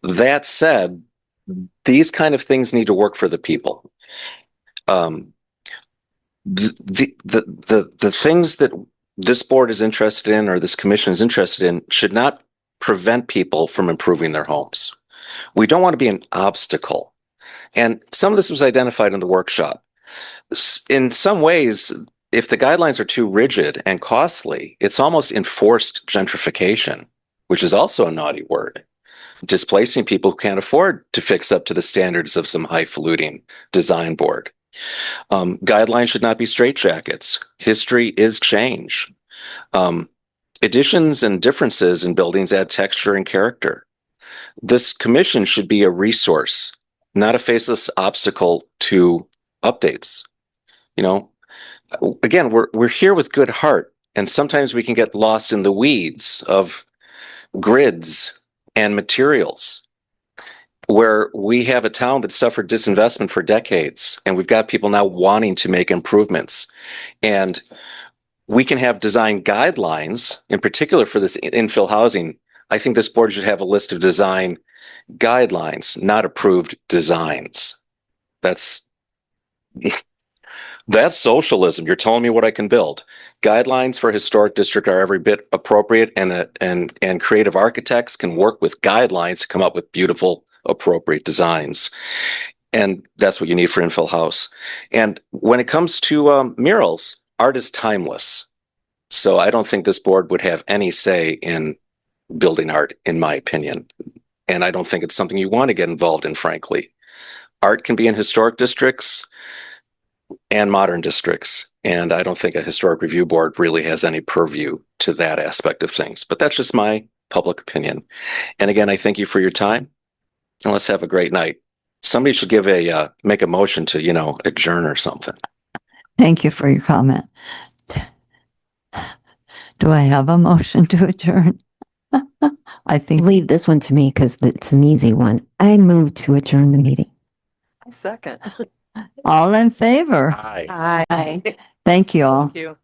That said, these kind of things need to work for the people. The things that this board is interested in or this commission is interested in should not prevent people from improving their homes. We don't want to be an obstacle. And some of this was identified in the workshop. In some ways, if the guidelines are too rigid and costly, it's almost enforced gentrification, which is also a naughty word, displacing people who can't afford to fix up to the standards of some highfalutin design board. Guidelines should not be straitjackets. History is change. Additions and differences in buildings add texture and character. This commission should be a resource, not a faceless obstacle to updates. You know, again, we're here with good heart, and sometimes we can get lost in the weeds of grids and materials, where we have a town that suffered disinvestment for decades, and we've got people now wanting to make improvements. And we can have design guidelines, in particular for this infill housing. I think this board should have a list of design guidelines, not approved designs. That's socialism. You're telling me what I can build. Guidelines for a historic district are every bit appropriate, and creative architects can work with guidelines to come up with beautiful, appropriate designs. And that's what you need for infill house. And when it comes to murals, art is timeless. So I don't think this board would have any say in building art, in my opinion. And I don't think it's something you want to get involved in, frankly. Art can be in historic districts and modern districts. And I don't think a historic review board really has any purview to that aspect of things. But that's just my public opinion. And again, I thank you for your time. And let's have a great night. Somebody should make a motion to, adjourn or something. Thank you for your comment. Do I have a motion to adjourn? I think Leave this one to me because it's an easy one. I move to adjourn the meeting. Second. all in favor. Aye. Aye. Thank you all. Thank you.